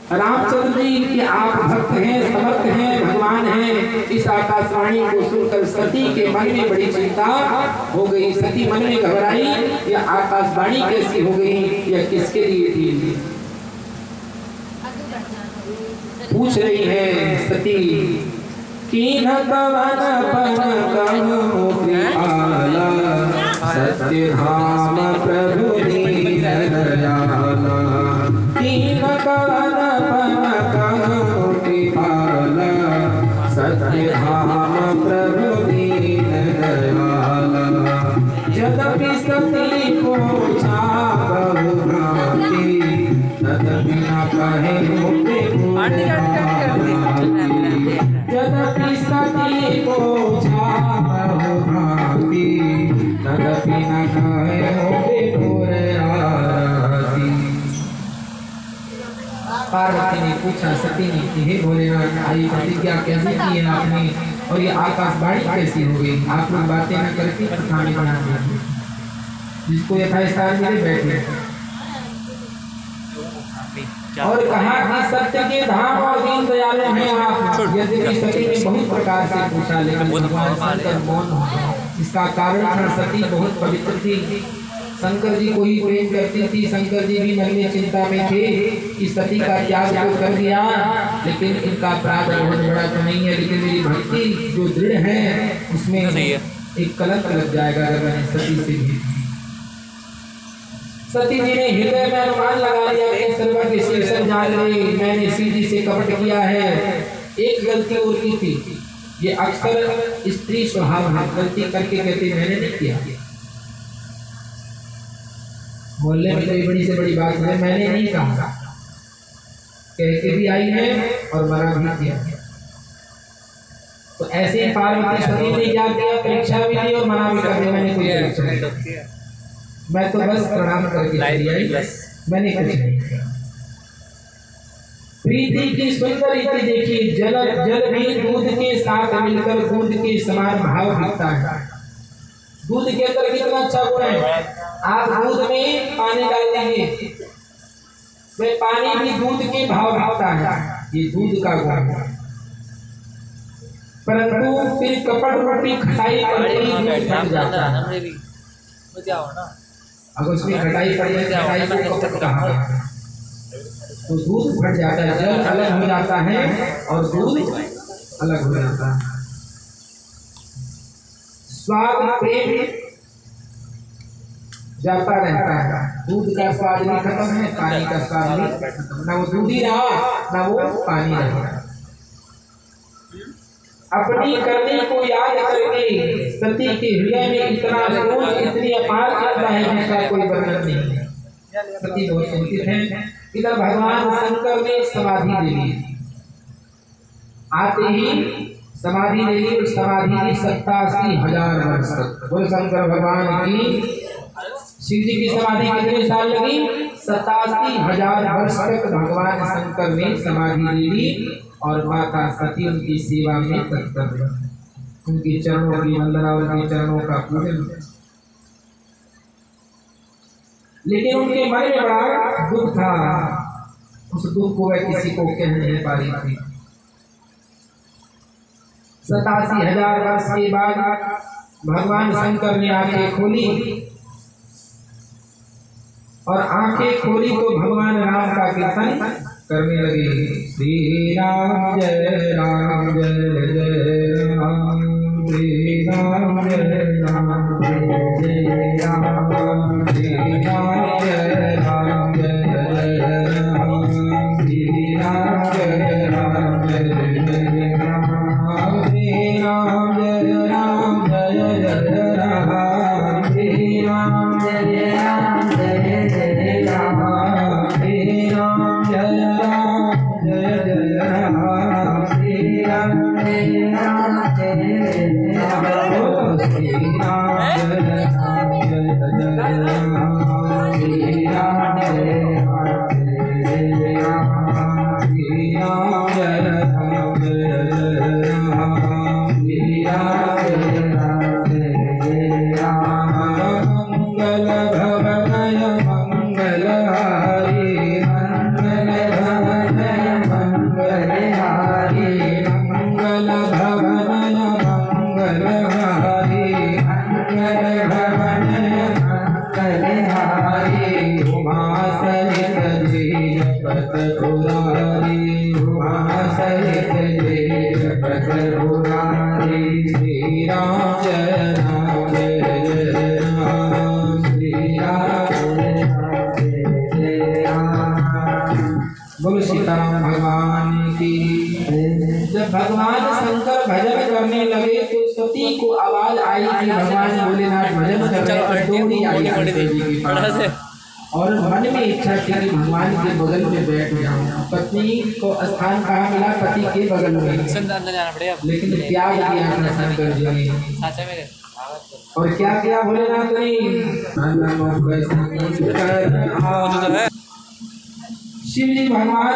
रामचंद्र जी कि आप भक्त हैं, समर्थ हैं, भगवान हैं। इस आकाशवाणी को सुनकर सती के मन में बड़ी चिंता हो गई। सती मन में घबराई, यह आकाशवाणी कैसी हो गई, यह किसके लिए थी। पूछ रही है सती कीन कवन पन कहूं कृपाला, सत्य धाम प्रभु दीन दयाला। कीन कवन पन कहूं कृपाला, सत्य धाम प्रभु दीन दयाला। यद्यपि सती पूछा बहु भ्रांति, तदपि न कहे मुझे यद्यपि सती पूछा बहु भ्रांति, तदपि न कहे मुझे आरती। पार्वती ने पूछा सती ने कि हे भोलेनाथ, आई प्रतिज्ञा कैसे की है आपने, और ये आकाशवाणी कैसी हो गई। आप लोग बातें न करके कथा में बनाते, जिसको यथास्थान मिले बैठे। और कहा कि सत्य के धाम और दीन दयालु हैं आप। यद्यपि सती ने बहुत प्रकार से पूछा, लेकिन भगवान शंकर मौन हो गए। इसका कारण था सती बहुत पवित्र थी, शंकर जी को ही प्रेम करती थी। शंकर जी भी मन में चिंता में थे कि सती का त्याग तो कर दिया, लेकिन इनका अपराध बहुत बड़ा तो नहीं है, लेकिन मेरी भक्ति जो दृढ़ है उसमें एक कलंक लग जाएगा अगर मैंने सती से भी। सती जी ने हृदय में अनुमान लगा लिया कि सर्वज्ञ शीर्षक जान रही, मैंने सीधी से कपट किया है। एक गलती और की थी, ये अक्सर स्त्री स्वभाव है, गलती करके कहती मैंने नहीं किया। बोलने में कोई बड़ी से बड़ी बात है, मैंने नहीं कहा, कह के भी आई है और मना भी किया। तो ऐसे पार्वती सती ने क्या किया, परीक्षा भी दी और मना भी कर दिया, मैंने कोई परीक्षा नहीं किया, मैं तो बस प्रणाम करके चली आई, मैंने कुछ नहीं किया। प्रीति की सुंदर रीति देखी, जल भी दूध के साथ मिलकर दूध के समान भाव दिखता है। दूध के अंदर कितना अच्छा गुण है। आप दूध में पानी डाल देंगे, वह पानी भी दूध के भाव दिखता है, ये दूध का गुण है। परंतु फिर कपट रूपी खटाई पर जाता है। अगर उसमें खटाई पड़ जाए, खटाई को कपट कहा, तो दूध फट जाता है, जल अलग हो जाता है और दूध अलग हो जाता है। स्वाद प्रेम जाता रहता है, दूध का स्वाद भी खत्म है, पानी का स्वाद भी खत्म, ना वो दूध ही रहा ना वो पानी रहा। अपनी करनी को याद करके सती के हृदय में इतना क्रोध, इतनी अपार चिंता है जिसका कोई वर्णन नहीं है। सती बहुत चिंतित है। इधर भगवान शंकर ने समाधि दे ली, आते ही समाधि ले ली, उस समाधि की 87,000 वर्ष तक। बोल शंकर भगवान की। शिव जी की समाधि कितने साल लगी, 87,000 वर्ष तक भगवान शंकर ने समाधि ले ली और माता सती उनकी सेवा में तत्पर रही, उनके चरणों की वंदना, उनके चरणों का पूजन। लेकिन उनके मन में बड़ा दुख था, उस दुख को वह किसी को कह नहीं पा रही थी। 87,000 वर्ष के बाद भगवान शंकर ने आंखें खोली, और आंखें खोली तो भगवान राम का कीर्तन करने लगे। श्री राम जय राम जय जय राम, श्री राम जय राम जय जय राम, श्री राम जय राम जय जय राम, श्री राम जय राम जय जय राम, श्री राम जय राम जय जय राम, श्री राम जय राम जय जय राम, श्री राम जय राम जय जय राम, श्री राम जय राम जय जय राम, श्री राम जय राम जय जय राम, श्री राम जय राम जय जय राम, श्री राम जय राम जय जय राम, श्री राम जय राम जय जय राम। मंगल भवनय मंगल हारी, मंगल भवनय मुरारी उमा सहित जपत मुरारी श्री राम जय राम जय जय राम श्री राम जय जय राम। बोलो सीताराम भगवान की। जब भगवान शंकर भजन करने लगे तो सती को आवाज आई कि भगवान भोलेनाथ भजन कर रहे हैं और मन में इच्छा थी कि भगवान के बगल में बैठ जाऊं। पत्नी को स्थान कहाँ मिला? पति के बगल में, लेकिन त्याग दिया शंकर जी ने। और क्या किया भोलेनाथ ने? शिव जी भगवान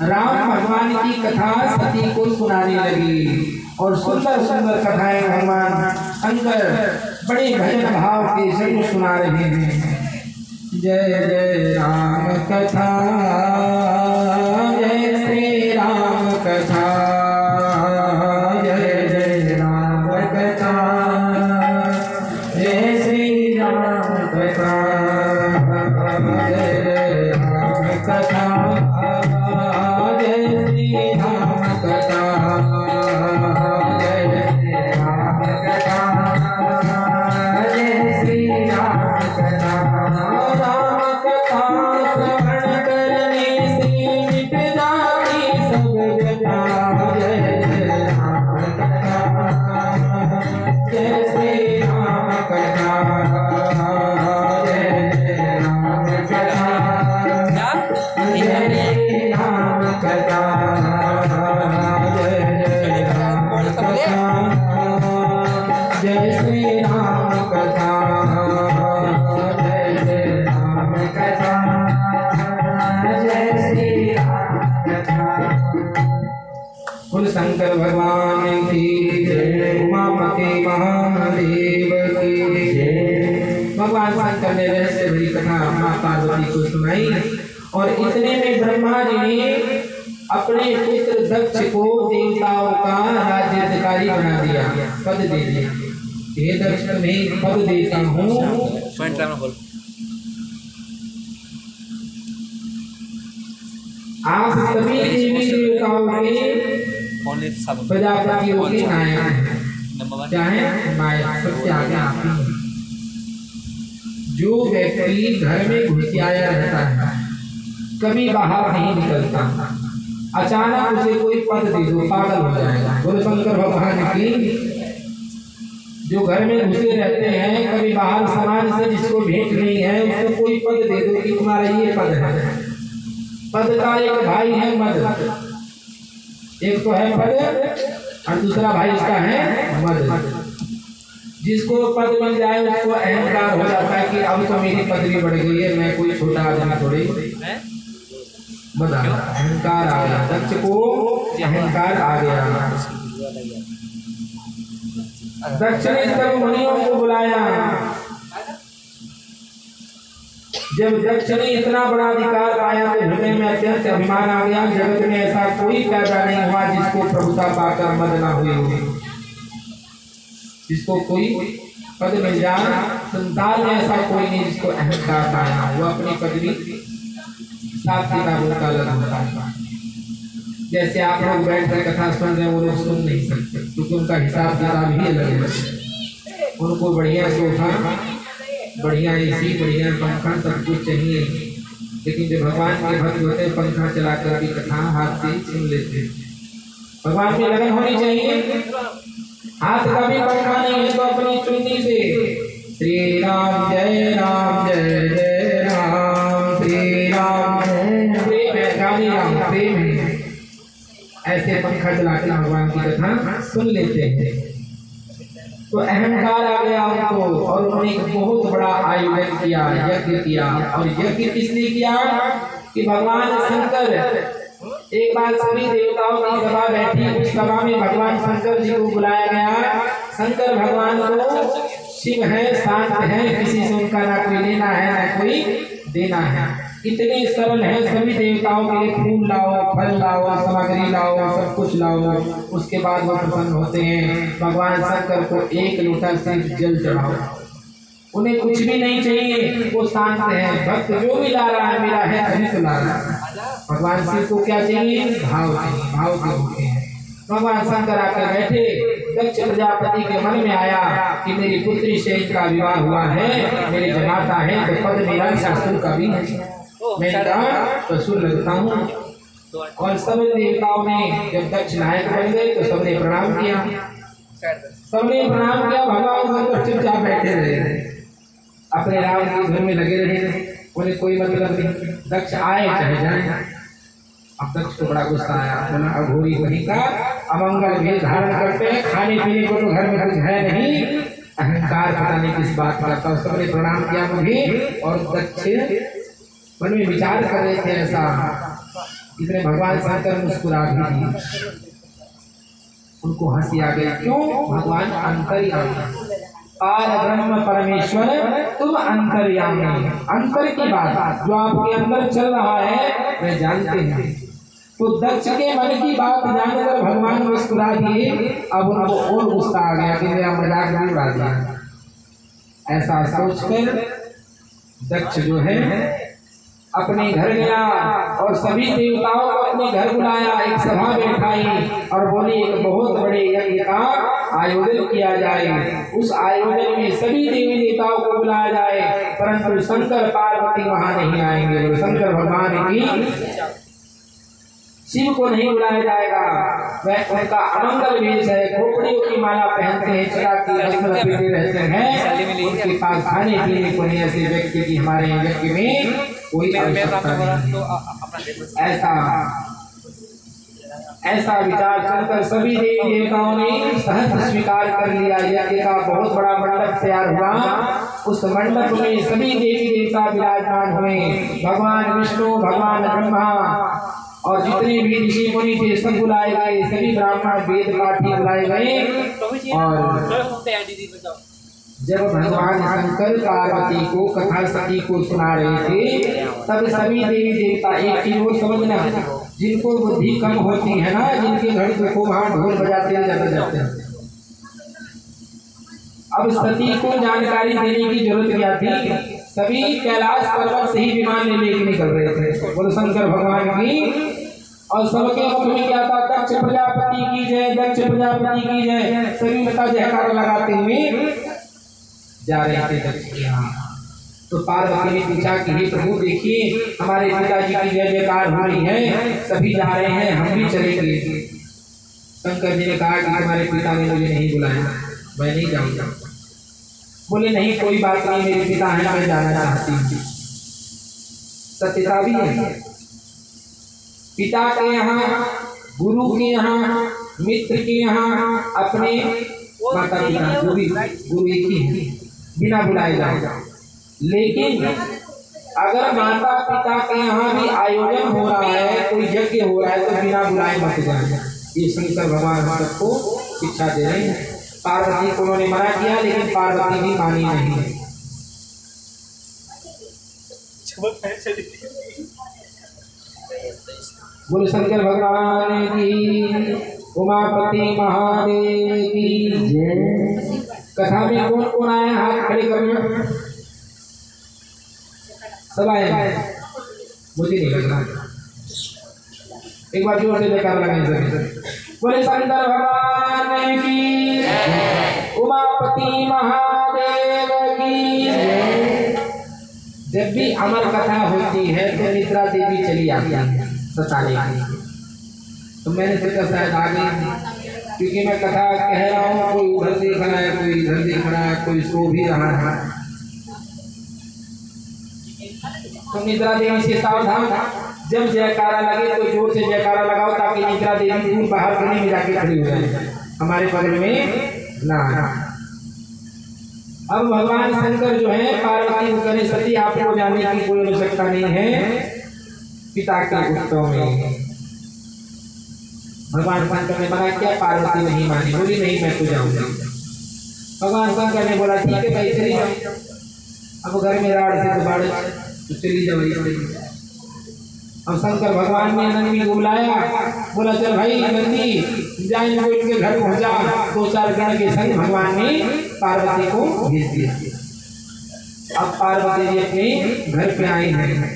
राम भगवान की कथा सती को सुनाने लगी और सुंदर सुंदर कथाएं भगवान शंकर बड़े भजन भाव के संग सुना रहे हैं। जय जय राम कथा, जय श्री राम कथा, जय जय राम कथा, जय श्री राम कथा, जय जय राम कथा, जय श्री राम कथा, जय जय राम कथा, जय श्री राम कथा। राम कथा श्रवण करने से मिट जाती सब व्यथा। जय जय राम कथा, जय श्री राम कथा, जय जय राम कथा, जय श्री राम कथा, जय जय राम कथा, जय श्री राम कथा, जय जय राम कथा, जय श्री राम कथा। बोल शंकर भगवान की जय, उमापति महादेव की जय। भगवान शंकर ने रहस्य भरी कथा माँ पार्वती को सुनाई और इतने में ब्रह्मा जी ने अपने पुत्र दक्ष को देवताओं का राज्याधिकारी बना दिया, पद दे दिया। हे दक्ष मैं पद देता हूँ। आप सभी देवी देवताओं के प्रजापतियों के नायक हैं, चाहे नायक सबसे आगे आप ही हैं। जो व्यक्ति घर में घुसियाया रहता है, कभी बाहर नहीं निकलता, अचानक उसे कोई पद दे दो पागल हो जाएगा। बोलो शंकर भगवान की। जो घर में घुसे रहते हैं, कभी बाहर समाज से जिसको भेंट नहीं है उसको कोई पद दे दो कि तुम्हारा ये पद है। पद का एक भाई है मद, एक तो है पद और दूसरा भाई उसका है मद। जिसको पद मिल जाए उसको अहंकार हो जाता है कि अब तो मेरी पदवी बढ़ गई है, मैं कोई छोटा आदमी थोड़ी। बता अहंकार आ गया, दक्ष को अहंकार आ गया। दक्ष ने सब मुनियों को बुलाया। जब दक्ष ने इतना बड़ा अधिकार पाया तो हृदय में अत्यंत अभिमान आ गया। जगत में ऐसा कोई पैदा नहीं हुआ जिसको प्रभुता पाकर मद ना हुई होगी। जिसको कोई पद मिल जाए, संसार में ऐसा कोई नहीं जिसको अहंकार पाया। वो अपनी पदवी साथ किताबों का अलग होता है। जैसे आप लोग बैठ कर कथा सुन रहे हैं, वो लोग सुन नहीं सकते क्योंकि उनका हिसाब किताब ही अलग है। उनको बढ़िया सोफा, बढ़िया एसी, बढ़िया पंखा सब कुछ चाहिए, लेकिन जो भगवान के भक्त होते हैं पंखा चला कर भी कथा हाथ से सुन लेते हैं। भगवान में लगन होनी चाहिए। हाथ का भी पंखा नहीं है तो अपनी चुन्नी से श्री राम जय राम जय जय राम, श्री राम प्रेम है, गाली राम प्रेम है, ऐसे पंखा चलाकर भगवान की कथा सुन लेते हैं। तो अहंकार आ गया उनको और उन्होंने एक बहुत बड़ा आयोजन किया, यज्ञ किया। और यज्ञ किसने किया कि भगवान शंकर, एक बार सभी देवताओं की सभा बैठी, उस सभा में भगवान शंकर जी को बुलाया गया। शंकर भगवान को शिव है, शांत है, किसी से उनका ना कोई लेना है ना कोई देना है। इतने सरल है, सभी देवताओं के लिए फूल लाओ, फल लाओ, सामग्री लाओ, सब कुछ लाओ, उसके बाद वो प्रसन्न होते हैं। भगवान शंकर को एक लोटा से जल चढ़ाओ। उन्हें कुछ भी नहीं चाहिए, वो शांत है। भक्त जो भी ला रहा है मेरा है तभी तो ला रहा है। भगवान शिव को क्या चाहिए? भाव चाहिए, भाव के भूखे हैं। भगवान शंकर आकर बैठे। दक्ष प्रजापति के मन में आया कि मेरी पुत्री से इनका विवाह हुआ है, मेरे जमाता है तो पद मेरा ससुर का भी है, मैं इनका ससुर लगता हूँ। और सब देवताओं ने जब दक्ष नायक बन गए तो सबने प्रणाम किया, सबने प्रणाम किया। भगवान शंकर चुपचाप बैठे रहे, अपने राम के घर में लगे रहे, उन्हें कोई मतलब नहीं। दक्ष आए चाहे जाए। अब दक्ष को बड़ा गुस्सा आया, बोला अघोरी वहीं का अमंगल भेद धारण करते हैं, खाने पीने को तो घर में कुछ है नहीं, अहंकार पता नहीं किस बात का। तो सबने प्रणाम किया मुझे। और दक्ष मन में विचार कर रहे थे ऐसा, इसने भगवान शंकर मुस्कुरा भी, उनको हंसी आ गई। क्यों? भगवान अंतर्यामी, पार ब्रह्म परमेश्वर तुम अंतर्यामी। अंतर की बात जो आपके अंदर चल रहा है वे जानते हैं। तो दक्ष के मन की बात जानकर भगवान मुस्कुरा दिए। अब उनको और गुस्सा आ गया कि मेरा मजाक भी उड़ा दिया। ऐसा सोचकर दक्ष जो है अपने घर गया और सभी देवताओं को अपने घर बुलाया, एक सभा बैठाई और बोली एक बहुत बड़े यज्ञ का आयोजन किया जाए। उस आयोजन में सभी देवी देवताओं को बुलाया जाए, परंतु शंकर पार्वती वहां नहीं आएंगे। शंकर भगवान की शिव को नहीं बुलाया जाएगा, वह उनका अमंगल वेश है, खोपड़ियों की माला पहनते हैं, चिराग की भस्म लपेटे रहते हैं। उनके पास खाने पीने को नहीं, ऐसे व्यक्ति की हमारे यज्ञ में कोई आवश्यकता नहीं। ऐसा विचार सुनकर सभी देवी देवताओं ने सहर्ष स्वीकार कर लिया। यज्ञ का बहुत बड़ा मंडप तैयार हुआ। उस मंडप में सभी देवी देवता विराजमान हुए। भगवान विष्णु, भगवान ब्रह्मा और जितने भी ऋषि मुनि थे सब बुलाए गए, सभी ब्राह्मण वेद पाठी बुलाए गए। और जब भगवान शंकर पार्वती को कथा सती को सुना रहे थे तब सभी देवी देवता, एक चीज वो समझना, जिनको बुद्धि कम होती है ना, जिनके घर देखो वहां ढोल बजाते जाते हैं। अब सती को जानकारी देने की जरूरत क्या थी? सभी कैलाश पर्वत से ही विमान लेके निकल रहे थे, बोलो शंकर भगवान की। और सबके मुख में क्या था? दक्ष प्रजापति की जय, दक्ष प्रजापति की जय। सभी बता जयकारा लगाते हुए जा रहे थे दक्ष के यहाँ। तो पार्वती ने पूछा कि हे प्रभु देखिए हमारे पिताजी की जय जयकार हो रही है, सभी जा रहे हैं, हम भी चलेंगे। शंकर जी ने कहा कि हमारे पिता ने मुझे नहीं बुलाया, मैं नहीं जाऊंगा। बोले नहीं कोई बात नहीं, मेरे पिता हैं, मैं जाना चाहती हूँ। सत्यता भी है, पिता के यहाँ, गुरु के यहाँ, मित्र के यहाँ, अपने माता पिता जो भी गुरु एक ही है, बिना बुलाए जाएगा। लेकिन अगर माता पिता के यहाँ भी आयोजन हो रहा है, कोई यज्ञ हो रहा है, तो बिना बुलाए मत जाए। ये शंकर भगवान सबको शिक्षा दे रहे हैं। पार्वती को उन्होंने मना किया, लेकिन पार्वती भी मानी नहीं। बोलो शंकर भगवान की, उमापति महादेव की जय। कथा में कौन कौन आया? हाथ खड़े करो। सब आए? मुझे नहीं लग रहा। एक बार जोर से जयकारा लगाएं। बोले शंकर भगवान की, उमापति महादेव की। जब भी अमर कथा होती है तो निद्रा देवी चली आती है बताने के लिए। तो मैंने सोचा शायद आ गई, क्योंकि मैं कथा कह रहा हूँ, कोई उधर देख रहा है, कोई इधर देख रहा है, कोई सो भी रहा है। तो निद्रा देवी से सावधान, जब जयकारा लगे तो जोर से जयकारा लगाओ, ताकि निद्रा देवी दूर बाहर गली में जाके खड़ी हो जाए, हमारे बगल में ना। अब भगवान शंकर जो है पार्वती को कहे सती आपको जाने की कोई आवश्यकता नहीं है पिता के उत्सव में। भगवान शंकर ने मना किया, पार्वती नहीं मानी, बोली नहीं मैं तो जाऊंगा। भगवान शंकर ने बोला ठीक है भाई चली जाओ, अब घर में राड़ से तो बाड़ तो चली जाओ। अब शंकर भगवान ने नंदी को बुलाया, बोला चल भाई नंदी जाएंगे इनके घर पहुंचा। 2-4 गण के संग भगवान ने पार्वती को भेज दिया। अब पार्वती जी अपने घर पे आई हैं।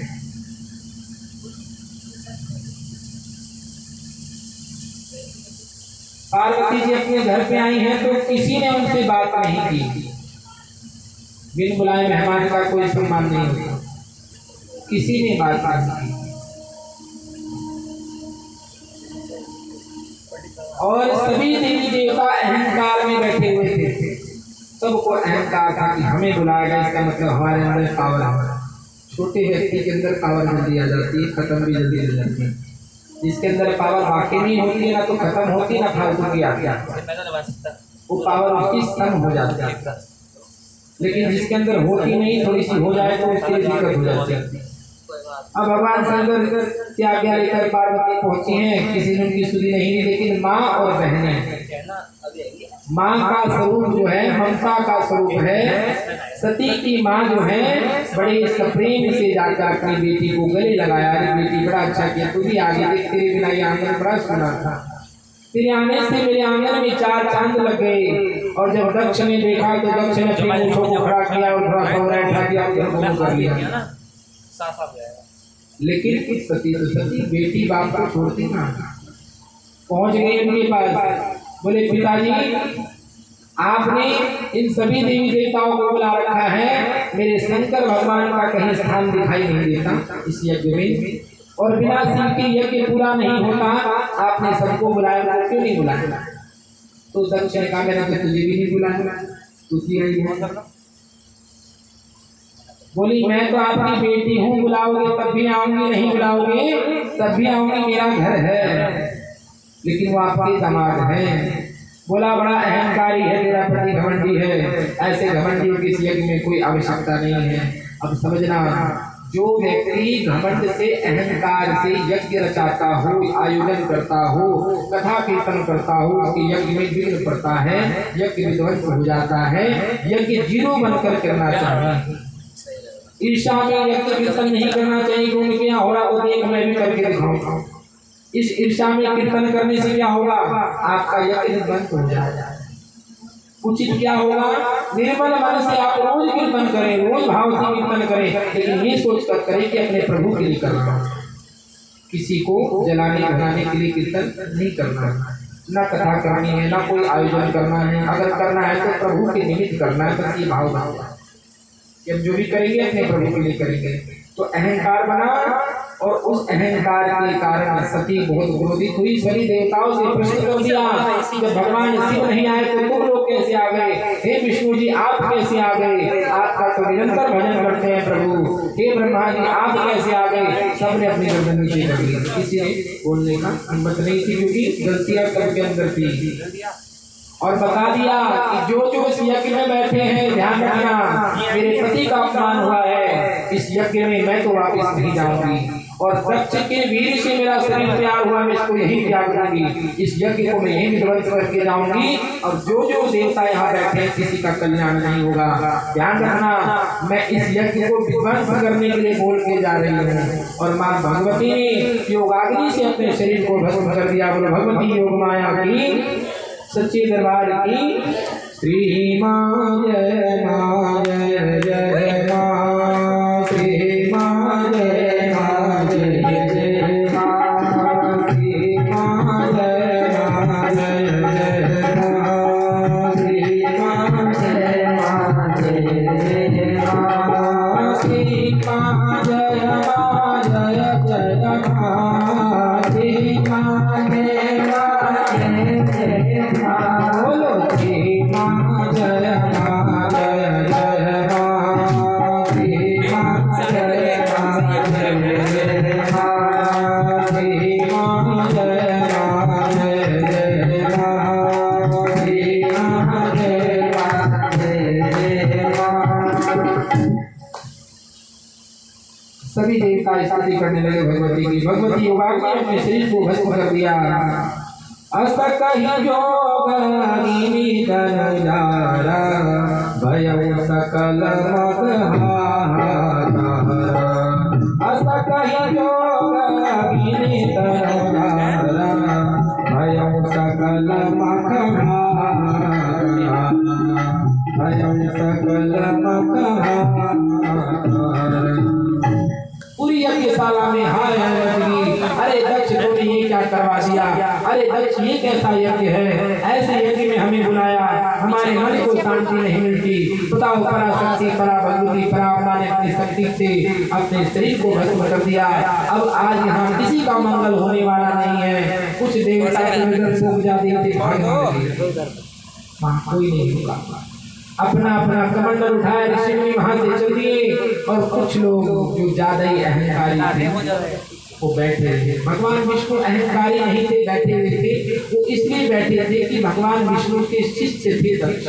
पार्वती जी अपने घर पे आई हैं तो किसी ने उनसे बात नहीं की। बिन बुलाए मेहमान का कोई सम्मान नहीं होता, किसी ने बात नहीं की। और सभी देवी देवता अहंकार में बैठे हुए थे। सबको अहंकार था कि हमें बुलाया गया, इसका मतलब हमारे अंदर पावर है। छोटे व्यक्ति के अंदर पावर जल्दी आ जाती है, खत्म भी जल्दी हो जाती है। जिसके अंदर पावर वाकई नहीं होती है, ना तो खत्म होती है ना फालतू की आती है, वो पावर उसकी स्तंभ हो जाती है। लेकिन जिसके अंदर होती नहीं, थोड़ी सी हो जाए तो उसके लिए दिक्कत हो जाती है। अब भगवान शंकर से आज्ञा लेकर पार्वती पहुंची हैं, किसी ने उनकी सुधी नहीं ली, लेकिन माँ और बहनें, माँ का स्वरूप जो है ममता का स्वरूप है। सती की माँ जो है बड़े प्रेम से जाकर अपनी बेटी को गले लगाया। अरे बेटी बड़ा अच्छा किया, तू भी आगे देख, तेरे बिना ये आंगन बड़ा सुना था, तेरे आने से मेरे आंगन में 4 चांद लग गए। और जब दक्ष ने देखा तो दक्ष ने अपने मूंछों को खड़ा किया और थोड़ा सा उठा दिया और कर लिया। लेकिन सती तो सती बेटी बाप को छोड़ती ना, पहुंच गई उनके पास। बोले पिताजी, आपने इन सभी देवी देवताओं को बुला रखा है, मेरे शंकर भगवान का कहीं स्थान दिखाई नहीं देता इस यज्ञ में, और बिना शिव के यज्ञ पूरा नहीं होता। आपने सबको बुलाया, क्यों नहीं बुलाया? तो दक्ष ने कहा मैंने तो तुझे भी नहीं बुलाया, तू की रही है। बोली मैं तो आपकी बेटी हूँ, बुलाओगे तब भी आऊंगी, नहीं बुलाओगे तब भी आऊंगी, मेरा घर है। लेकिन वो आपके दामाद हैं। बोला बड़ा अहंकारी है तेरा पति, घमंडी है, ऐसे घमंडियों की इस यज्ञ में कोई आवश्यकता नहीं है। अब समझना, जो व्यक्ति घमंड से अहंकार से यज्ञ रचाता हो, आयोजन करता हो, कथा कीर्तन करता हो, उसके यज्ञ में विघ्न पड़ता है, यज्ञ विध्वंस हो जाता है। यज्ञ जीरो बनकर करना चाहिए। ईर्ष्या में यज्ञ कीर्तन नहीं करना चाहिए। उनके क्या हो रहा वो देख, मैं भी करके दिखाऊंगा। इस ईर्ष्या में कीर्तन करने से क्या होगा? आपका यज्ञ विध्वंस हो जाएगा। उचित क्या होगा? निर्मल मन से आप रोज कीर्तन करें, रोज भाव से कीर्तन करें, लेकिन ये सोच कर करें कि अपने प्रभु के लिए करना, किसी को जलाने घुमाने के लिए कीर्तन नहीं करना, ना कथा करनी है, ना कोई आयोजन करना है। अगर करना है तो प्रभु के निमित्त करना है, बस ये भाव भाव। जब जो भी करेंगे अपने प्रभु के लिए करेंगे। तो अहंकार बना, और उस अहंकार के कारण सती बहुत क्रोधित हुई। सभी देवताओं से प्रश्न कर दिया, जब भगवान शिव नहीं आए तो तुम लोग कैसे आ गए? हे विष्णु जी आप कैसे आ गए? आपका तो निरंतर भजन करते हैं प्रभु। हे ब्रह्मा जी आप कैसे आ गए? सबने अपनी गर्दन नीचे कर ली, किसी ने बोलने का हिम्मत नहीं थी, क्योंकि गलतियां सबके अंदर थी। और बता दिया कि जो जो इस यज्ञ में बैठे हैं ध्यान रखना, मेरे पति का अपमान हुआ है, इस यज्ञ में मैं तो वापस नहीं जाऊंगी। और दक्ष के वीर से मेरा शरीर तैयार हुआ, मैं इसको यही त्याग दूंगी, इस यज्ञ को मैं यही विध्वंस करके जाऊंगी। और जो जो देवता यहाँ बैठे हैं किसी का कल्याण नहीं होगा। ध्यान रखना, मैं इस यज्ञ को विध्वंस करने के लिए बोल के जा रही हूँ। और माँ भगवती ने योगाग्नि से अपने शरीर को भस्म कर दिया। बोलो भगवती योग माया की सच्चे दरबार की। श्री माँ जय माँ जय जय माँ, श्री माँ जय माँ जय जय माँ, श्री माँ जय माँ जय जय माँ, श्री माँ जय माँ जय जय माँ, श्री माँ जय माँ जय जय माँ, श्री माँ जय माँ जय जय माँ। बोलो श्री माँ जय माँ जय जय माँ, श्री माँ जय माँ जय जय माँ, श्री माँ जय माँ जय जय माँ, श्री माँ जय माँ जय जय माँ। सभी देवता स्तुति करने लगे भगवती की। भगवती योगाग्नि ने अपने शरीर को भस्म कर दिया। अस्तक ही योगाग्नि तनुजारा, भयं सकल मगहारा। अस्तक ही योगाग्नि तनुजारा, भयं सकल मगहारा, भयं सकल मगहारा। अरे दक्ष तूने ये क्या करवा दिया, अरे दक्ष ये कैसा यज्ञ है, ऐसे यज्ञ में हमें बुलाया, हमारे मन को शांति नहीं मिलती। बताओ, पराशक्ति परा भगवती परात्मा ने अपनी शक्ति से अपने शरीर को भस्म कर दिया। अब आज यहाँ किसी का मंगल होने वाला नहीं है। कुछ देवता कोई नहीं होगा, अपना अपना कमंडल उठाए ऋषि मुनि वहां से चल दिए। और कुछ लोग जो ज्यादा ही अहंकारी थे वो बैठे थे। भगवान विष्णु अहंकारी नहीं थे, बैठे हुए थे। वो इसलिए बैठे थे कि भगवान विष्णु के शिष्य थे दक्ष,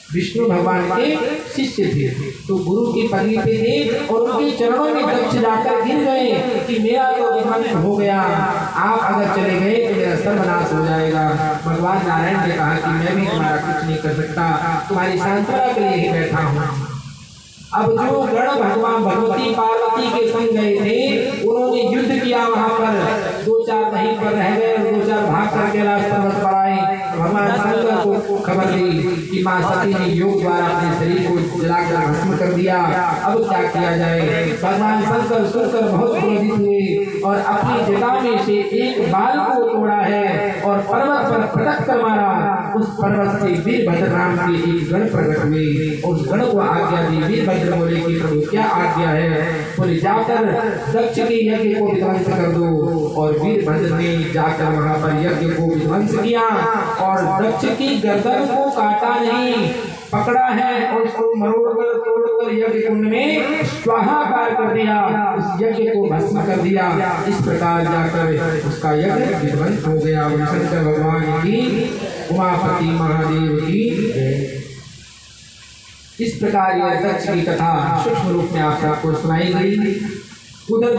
विष्णु भगवान के शिष्य थे, तो गुरु की पदवी पे थे और उनके चरणों में दक्ष जाकर गिर गए कि मेरा तो विध्वंस हो गया, आप अगर चले गए तो मेरा सर्वनाश हो जाएगा। भगवान नारायण ने कहा कि मैं भी तुम्हारा कुछ नहीं कर सकता, तुम्हारी सांत्वना के लिए ही बैठा हूँ। अब जो गण भगवान भगवती पार्वती के संग गए थे उन्होंने युद्ध किया, वहां पर दो चार वहीं पर रह गए, दो चार भाग करके रास्ता बच पड़ाए। भगवान शंकर को खबर दी कि माँ सती ने योग द्वारा अपने शरीर को जलाकर भस्म कर दिया, अब क्या किया जाए। भगवान शंकर सुनकर बहुत क्रोधित हुए और अपनी जटा में से एक बाल को तोड़ा है और पर्वत पर पटक कर मारा। उस पर्वत से वीरभद्र नाम के एक गण प्रकट हुए, उस गण को आज्ञा दी। वीरभद्र बोले कि प्रभु क्या आज्ञा है, बोले जाकर दक्ष के यज्ञ को विध्वंस कर दो। और वीरभद्र ने जाकर वहां पर यज्ञ को विध्वंस किया और दक्ष की गर्दन को काटा नहीं, पकड़ा है और उसको मरोड़कर तोड़कर यज्ञ कुंड में स्वाहाकार कर दिया, उस यज्ञ को भस्म कर दिया। इस प्रकार जाकर उसका यज्ञ विध्वंस हो गया। शंकर भगवान की, उमापति महादेव की। इस प्रकार यह दक्ष की कथा सूक्ष्म रूप में आप सबको सुनाई गई। उधर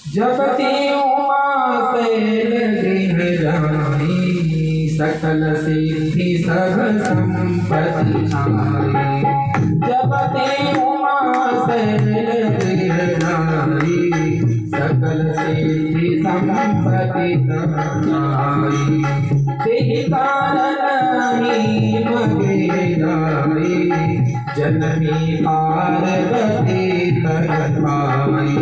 जपते उमा शैल गृह जानी, सकल सिद्धि सब संपत्ति छाई। जपते उमा शैल गृह जानी, सकल सिद्धि संपत्ति छाई। तेहि कारण मगे नारी, जननी पार्वती तन पाई।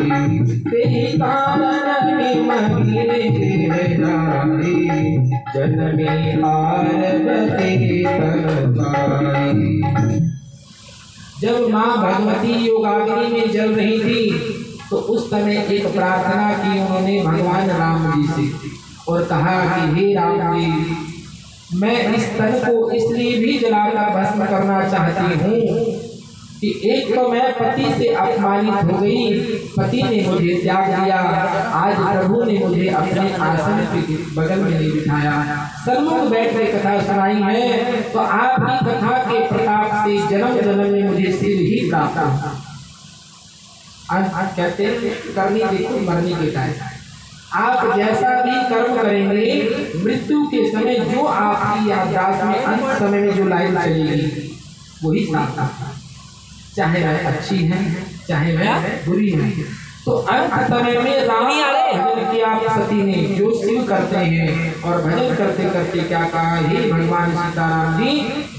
तेहि कारण मगे नारी, जननी पार्वती तन पाई। जब माँ भगवती योगाग्नि में जल रही थी तो उस समय एक प्रार्थना की उन्होंने भगवान राम जी से और कहा कि हे राम जी, मैं इस तन को इसलिए भी जलाकर भस्म करना चाहती हूँ कि एक तो मैं पति से अपमानित हो गई, पति ने मुझे त्याग दिया, आज प्रभु ने मुझे अपने आसन के बगल में नहीं बिठाया, सन्मुख बैठ कर कथा सुनाई है, तो आपकी कथा के प्रताप से जन्म जन्म में मुझे सिर ही प्राप्त हुआ। कहते करनी देखो मरने के टाइम, आप जैसा भी कर्म करेंगे मृत्यु के समय जो आपकी याददाश्त में अंत समय में जो लाइन चलेगी वही सार्थक है, चाहे वह अच्छी है चाहे वह बुरी है। तो अंत समय में राम भजन किया सती ने, जो शिव करते हैं और भजन करते करते क्या कहा, हे भगवान सीताराम जी,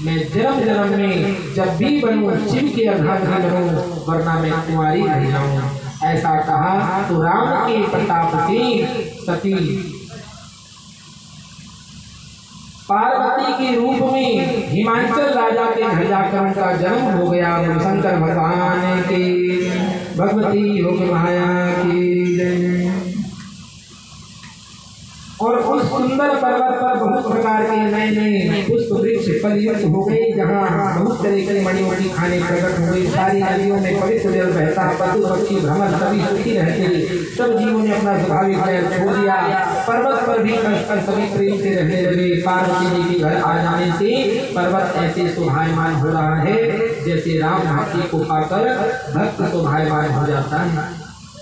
मैं जन्म जन्म में जब भी बनूं शिव के अर्धांगिनी बनूं, वरना मैं कुंवारी रह जाऊं। ऐसा कहा तो राम के प्रताप से सती पार्वती के रूप में हिमाचल राजा के घर जाकर उनका जन्म हो गया। शंकर भगवान के, भगवती योग माया की जय। और उस सुंदर पर्वत पर बहुत प्रकार के नए नए पुष्प वृक्ष फलयुक्त हो गए, जहाँ बहुत तरह के मणियों की खाने प्रकट हो गई। सारी नदियों में पवित्र जल बहता, पशु पक्षी भ्रमण सभी सुखी रहते, सब जीवों ने अपना स्वाभाविक पैर छोड़ दिया। पर्वत पर भी परस्पर सभी प्रेम से रहने लगे। पार्वती जी के घर आ जाने से पर्वत ऐसे शोभायमान हो रहा है जैसे राम भक्ति को पाकर भक्त शोभायमान हो जाता है।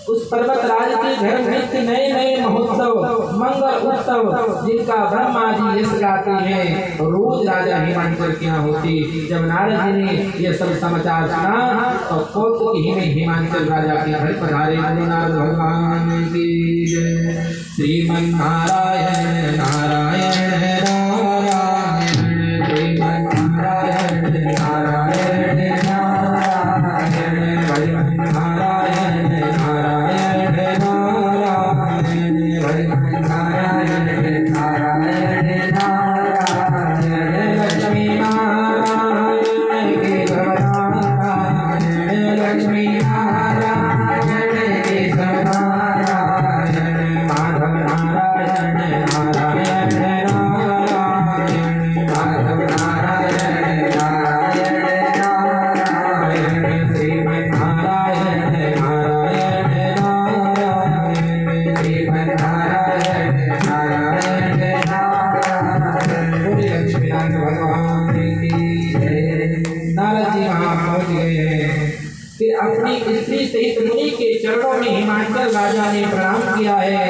उस पर्वत राज के घर नित्य नए नए महोत्सव मंगल उत्सव जिनका ब्रह्मा जी यश गाते हैं, रोज राजा हिमांचल के यहाँ होते। जब नारद जी ने यह सब समाचार सुना तो कौतुक ही में हिमांचल राजा के घर पर आ रहे। नारद भगवान की जय। श्रीमन नारायण नारायण नारायण, श्रीमन नारायण नारायण नारायण, भजन नारायण नारायण नारायण नारायण नारायण नारायण लक्ष्मी नारायण केशव नारायण लक्ष्मी नारायण केशव नारायण माधव नारायण नारायण नारायण माधव नारायण नारायण नारायण श्रीमन्नारायण नारायण नारायण श्रीमन्नारायण नारायण नारायण बोले लक्ष्मीनारायण भगवान की जय। नारद जी वहाँ पहुँच गए हैं। फिर अपनी स्त्री सहित मुनि के चरणों में हिमाचल राजा ने प्रणाम किया है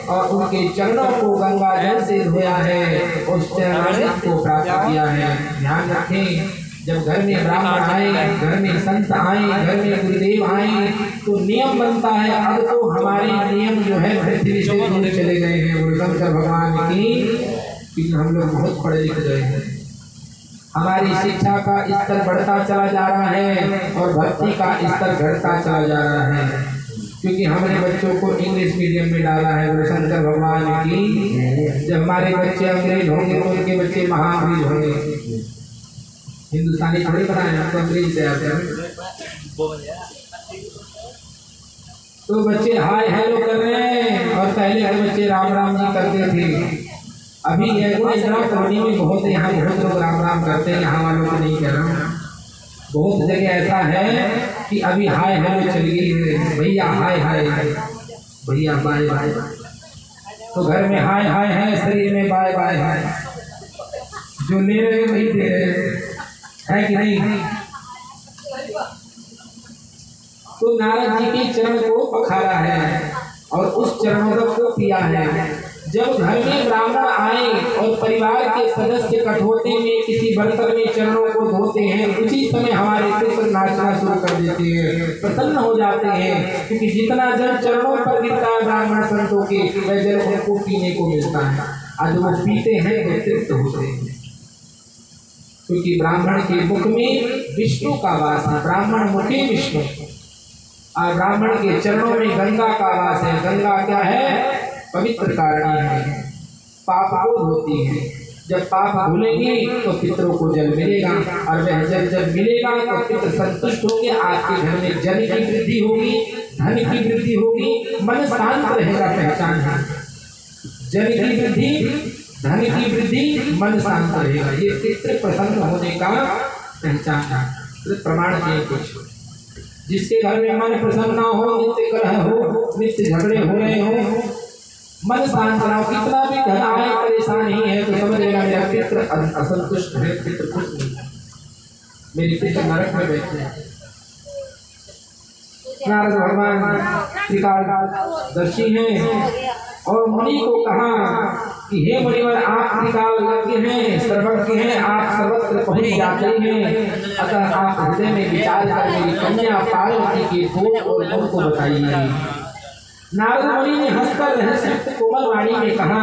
और उनके चरणों को गंगा जल से धोया है, उस चरणामृत को प्राप्त किया है। ध्यान रखें, जब घर में ब्राह्मण आए, घर में संत आए, घर में गुरुदेव आए तो नियम बनता है। अब तो हमारे नियम जो है पृथ्वी से दूर चले गए हैं शंकर भगवान की, क्योंकि हम लोग बहुत पढ़े लिखे गए हैं। हमारी शिक्षा का स्तर बढ़ता चला जा रहा है और भक्ति का स्तर घटता चला जा रहा है, क्योंकि हमने बच्चों को इंग्लिश मीडियम में डाला है शंकर भगवान की। जब हमारे बच्चे अंग्रेज होंगे तो उनके बच्चे महाअंग्रेज होंगे। हिंदुस्तानी थोड़ी बनाए हैं, तो अंग्रेज से आते हैं। तो बच्चे हाय हेलो कर रहे हैं और पहले के बच्चे राम राम जी करते थे। अभी ये इंदिरा कॉलोनी में बहुत यहाँ बहुत लोग राम राम करते हैं, यहाँ वालों को नहीं कह रहा हूँ। बहुत जगह ऐसा है कि अभी हाय हेलो चल गई है, भैया हाय हाय भैया बाय बाय। तो घर में हाय हाय है, शरीर में बाय बाय है। जो ले रहे वही दे रहे है कि नहीं। तो नारद जी के चरण को पखारा है और उस चरणों को पिया है। जब घर में ब्राह्मण आए और परिवार के सदस्य कठोते में किसी बर्तन में चरणों को धोते हैं, उसी समय हमारे पितृ नाचना शुरू कर देते हैं, प्रसन्न हो जाते हैं, क्योंकि जितना जल चरणों पर गिरता है ब्राह्मण संतों के, वह जल उनको पीने को मिलता है। आज वो पीते हैं तो तृप्त होते हैं, क्योंकि ब्राह्मण के मुख में विष्णु का वास है। ब्राह्मण मुखे विष्णु और ब्राह्मण के चरणों में गंगा का वास है। गंगा क्या है? पवित्र कारणी है, पाप को धोती है। जब पाप धुलेंगे तो पितरों को जल मिलेगा और वह जल जब मिलेगा तो पितर संतुष्ट होंगे। आपके घर में जल की वृद्धि होगी, धन की वृद्धि होगी, मन शांत रहेगा। पहचान है, जल की वृद्धि, धन की वृद्धि, मन शांत रहेगा। ये पितृ प्रसन्न होने का पहचान है। प्रमाण है कुछ। जिसके घर में मन प्रसन्न ना हो, नित्य कलह हो, नित्य झगड़े हो रहे हो, मन शांत ना हो, कितना भी धन आए परेशान ही है तो समझ लेना मेरा पितृ असंतुष्ट है, पितृ खुश नहीं, मेरे पितृ नरक में बैठे हैं। नारद भगवान त्रिकालदर्शी हैं और मुनि को कहा कि हे मुनिवर, आप त्रिकालज्ञ हैं, सर्वज्ञ हैं, आप सर्वत्र पहुंच जाते हैं, अतः आप हृदय में विचार कर मेरी कन्या पार्वती के गुण और गुण को बताइए। नारद मुनि ने हंसकर रहस्य कोमल वाणी में कहा,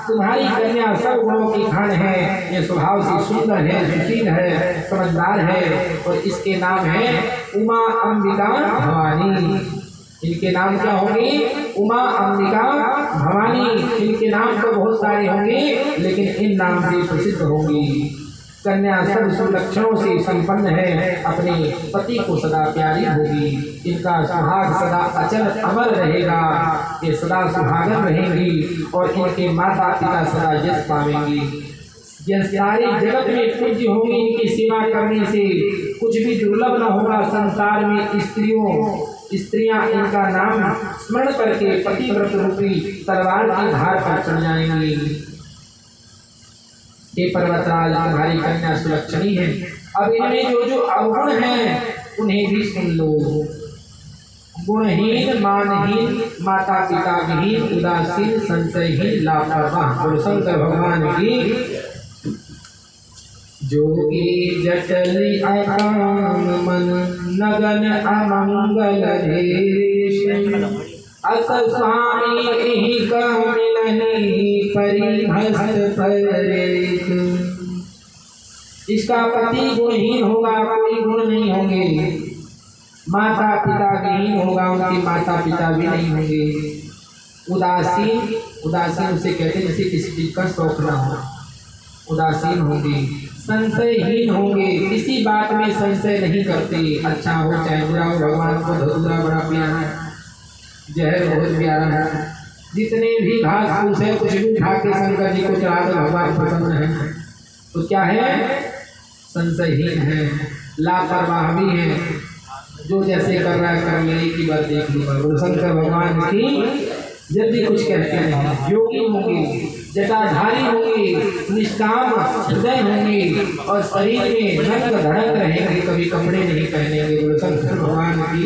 तुम्हारी कन्या सब गुणों की खान है, ये स्वभाव से सुंदर है, सुशील है, समझदार है और इसके नाम है उमा अंबिका भवानी। इनके नाम क्या होंगे? उमा अंबिका भवानी। इनके नाम तो बहुत सारे होंगे, लेकिन इन नाम से प्रसिद्ध होंगी। कन्या सब सुलक्षणों से संपन्न है, अपने पति को सदा प्यारी होगी, इनका सुहाग सदा अचल अमर रहेगा, ये सदा सुहागन रहेंगी और इनके माता पिता सदा यश पावेंगी। यह सारी जगत में पूज्य होंगी, इनकी सेवा करने से कुछ भी दुर्लभ न होगा। संसार में स्त्रियां इनका नाम स्मरण करके पतिव्रत रूपी तलवार की धार पर चढ़ जाएंगी। ये पर्वतराज, तुम्हारी कन्या सुलक्षणी है। अब इनमें जो जो अवगुण हैं उन्हें भी सुन लो। गुणहीन, मानहीन, माता पिता विहीन, उदासीन, संशयहीन, लापरवाह। बोलो शंकर भगवान की। जोगी जटली अकाम मन नगन अमंगल देश, अस स्वामी एहि कह मिलहि परिभस्त परेश। इसका पति गुणहीन होगा, कोई गुण नहीं होंगे। माता पिता विहीन होगा, उनके माता पिता भी नहीं होंगे। उदासीन, उदासीन उसे कहते हैं जैसे किसी चीज का शौक ना हो, उदासीन होंगे। संशयहीन होंगे, किसी बात में संशय नहीं करते, अच्छा हो चाहे बुरा हो। भगवान को धतूरा बड़ा प्यारा है, जहर बहुत प्यारा है। जितने भी घास फूस है कुछ भी खा के शंकर जी को चढ़ा दो, भगवान प्रसन्न है। तो क्या है? संशयहीन है, लापरवाह भी है, जो जैसे कर रहा है कर ले, की बात देख लूंगा। शंकर भगवान की जब भी कुछ कहते हैं, योगी होंगे, जटाधारी होंगे, निष्काम हृदय होंगे और शरीर में रंग धड़क रहेंगे, कभी कपड़े नहीं पहनेंगे। बोलो शंकर भगवान की।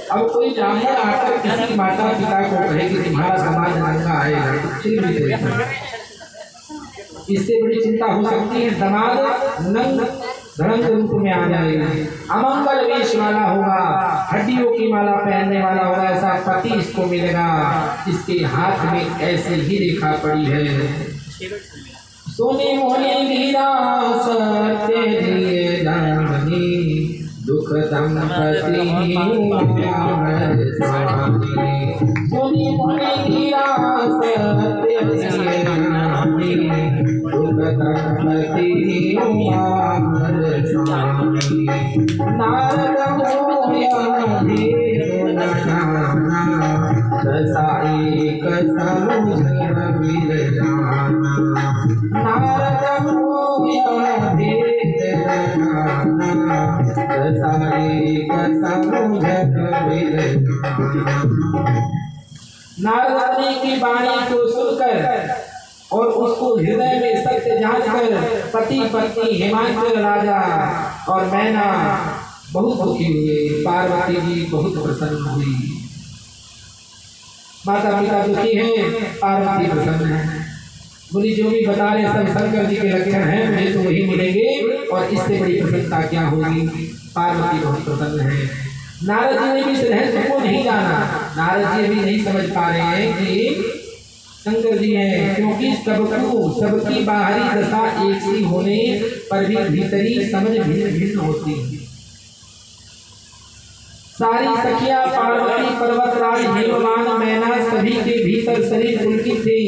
अब कोई ब्राह्मण आकर किसी माता पिता को कहे कि तुम्हारा समाज नंगा आएगा, तो चिल भी देगा। इससे बड़ी चिंता हो सकती है, समाज नंग धड़ंग रूप में आ जाएगा, अमंगल वेश वाला होगा, हड्डियों की माला पहनने वाला होगा, ऐसा पति इसको मिलेगा जिसके हाथ में ऐसे ही रेखा पड़ी है। सोने मोने हीरा सत्य दिए दामनी, दुख दंपति सोने मोने हीरा सत्य दिए दामनी, दुख दंपति नारद दशा एक समुझ मिल जाना, नारद दशा एक समुझ मिल जाना। नारद मुनि की वाणी को सुनकर और उसको हृदय में सत्य जांच कर पति पत्नी हिमांचल राजा और मैना बहुत दुखी हुए। पार्वती जी बहुत प्रसन्न हुई। माता पिता दुखी हैं, पार्वती प्रसन्न है। बोली जो भी बता रहे सब शंकर जी के लक्षण हैं, मुझे तो वही मिलेंगे और इससे बड़ी प्रसन्नता क्या होगी। पार्वती बहुत प्रसन्न है। नारद जी ने भी इस रहस्य को नहीं जाना, नारद जी भी नहीं समझ पा रहे हैं कि शंकर जी हैं, क्योंकि सबकी बाहरी दशा एक सी होने पर भी भीतरी समझ भिन्न भिन्न होती है। सारी सखियां पार्वती, पर्वतराज, हेमवान, मैना सभी के भीतर शरीर पुलकित थे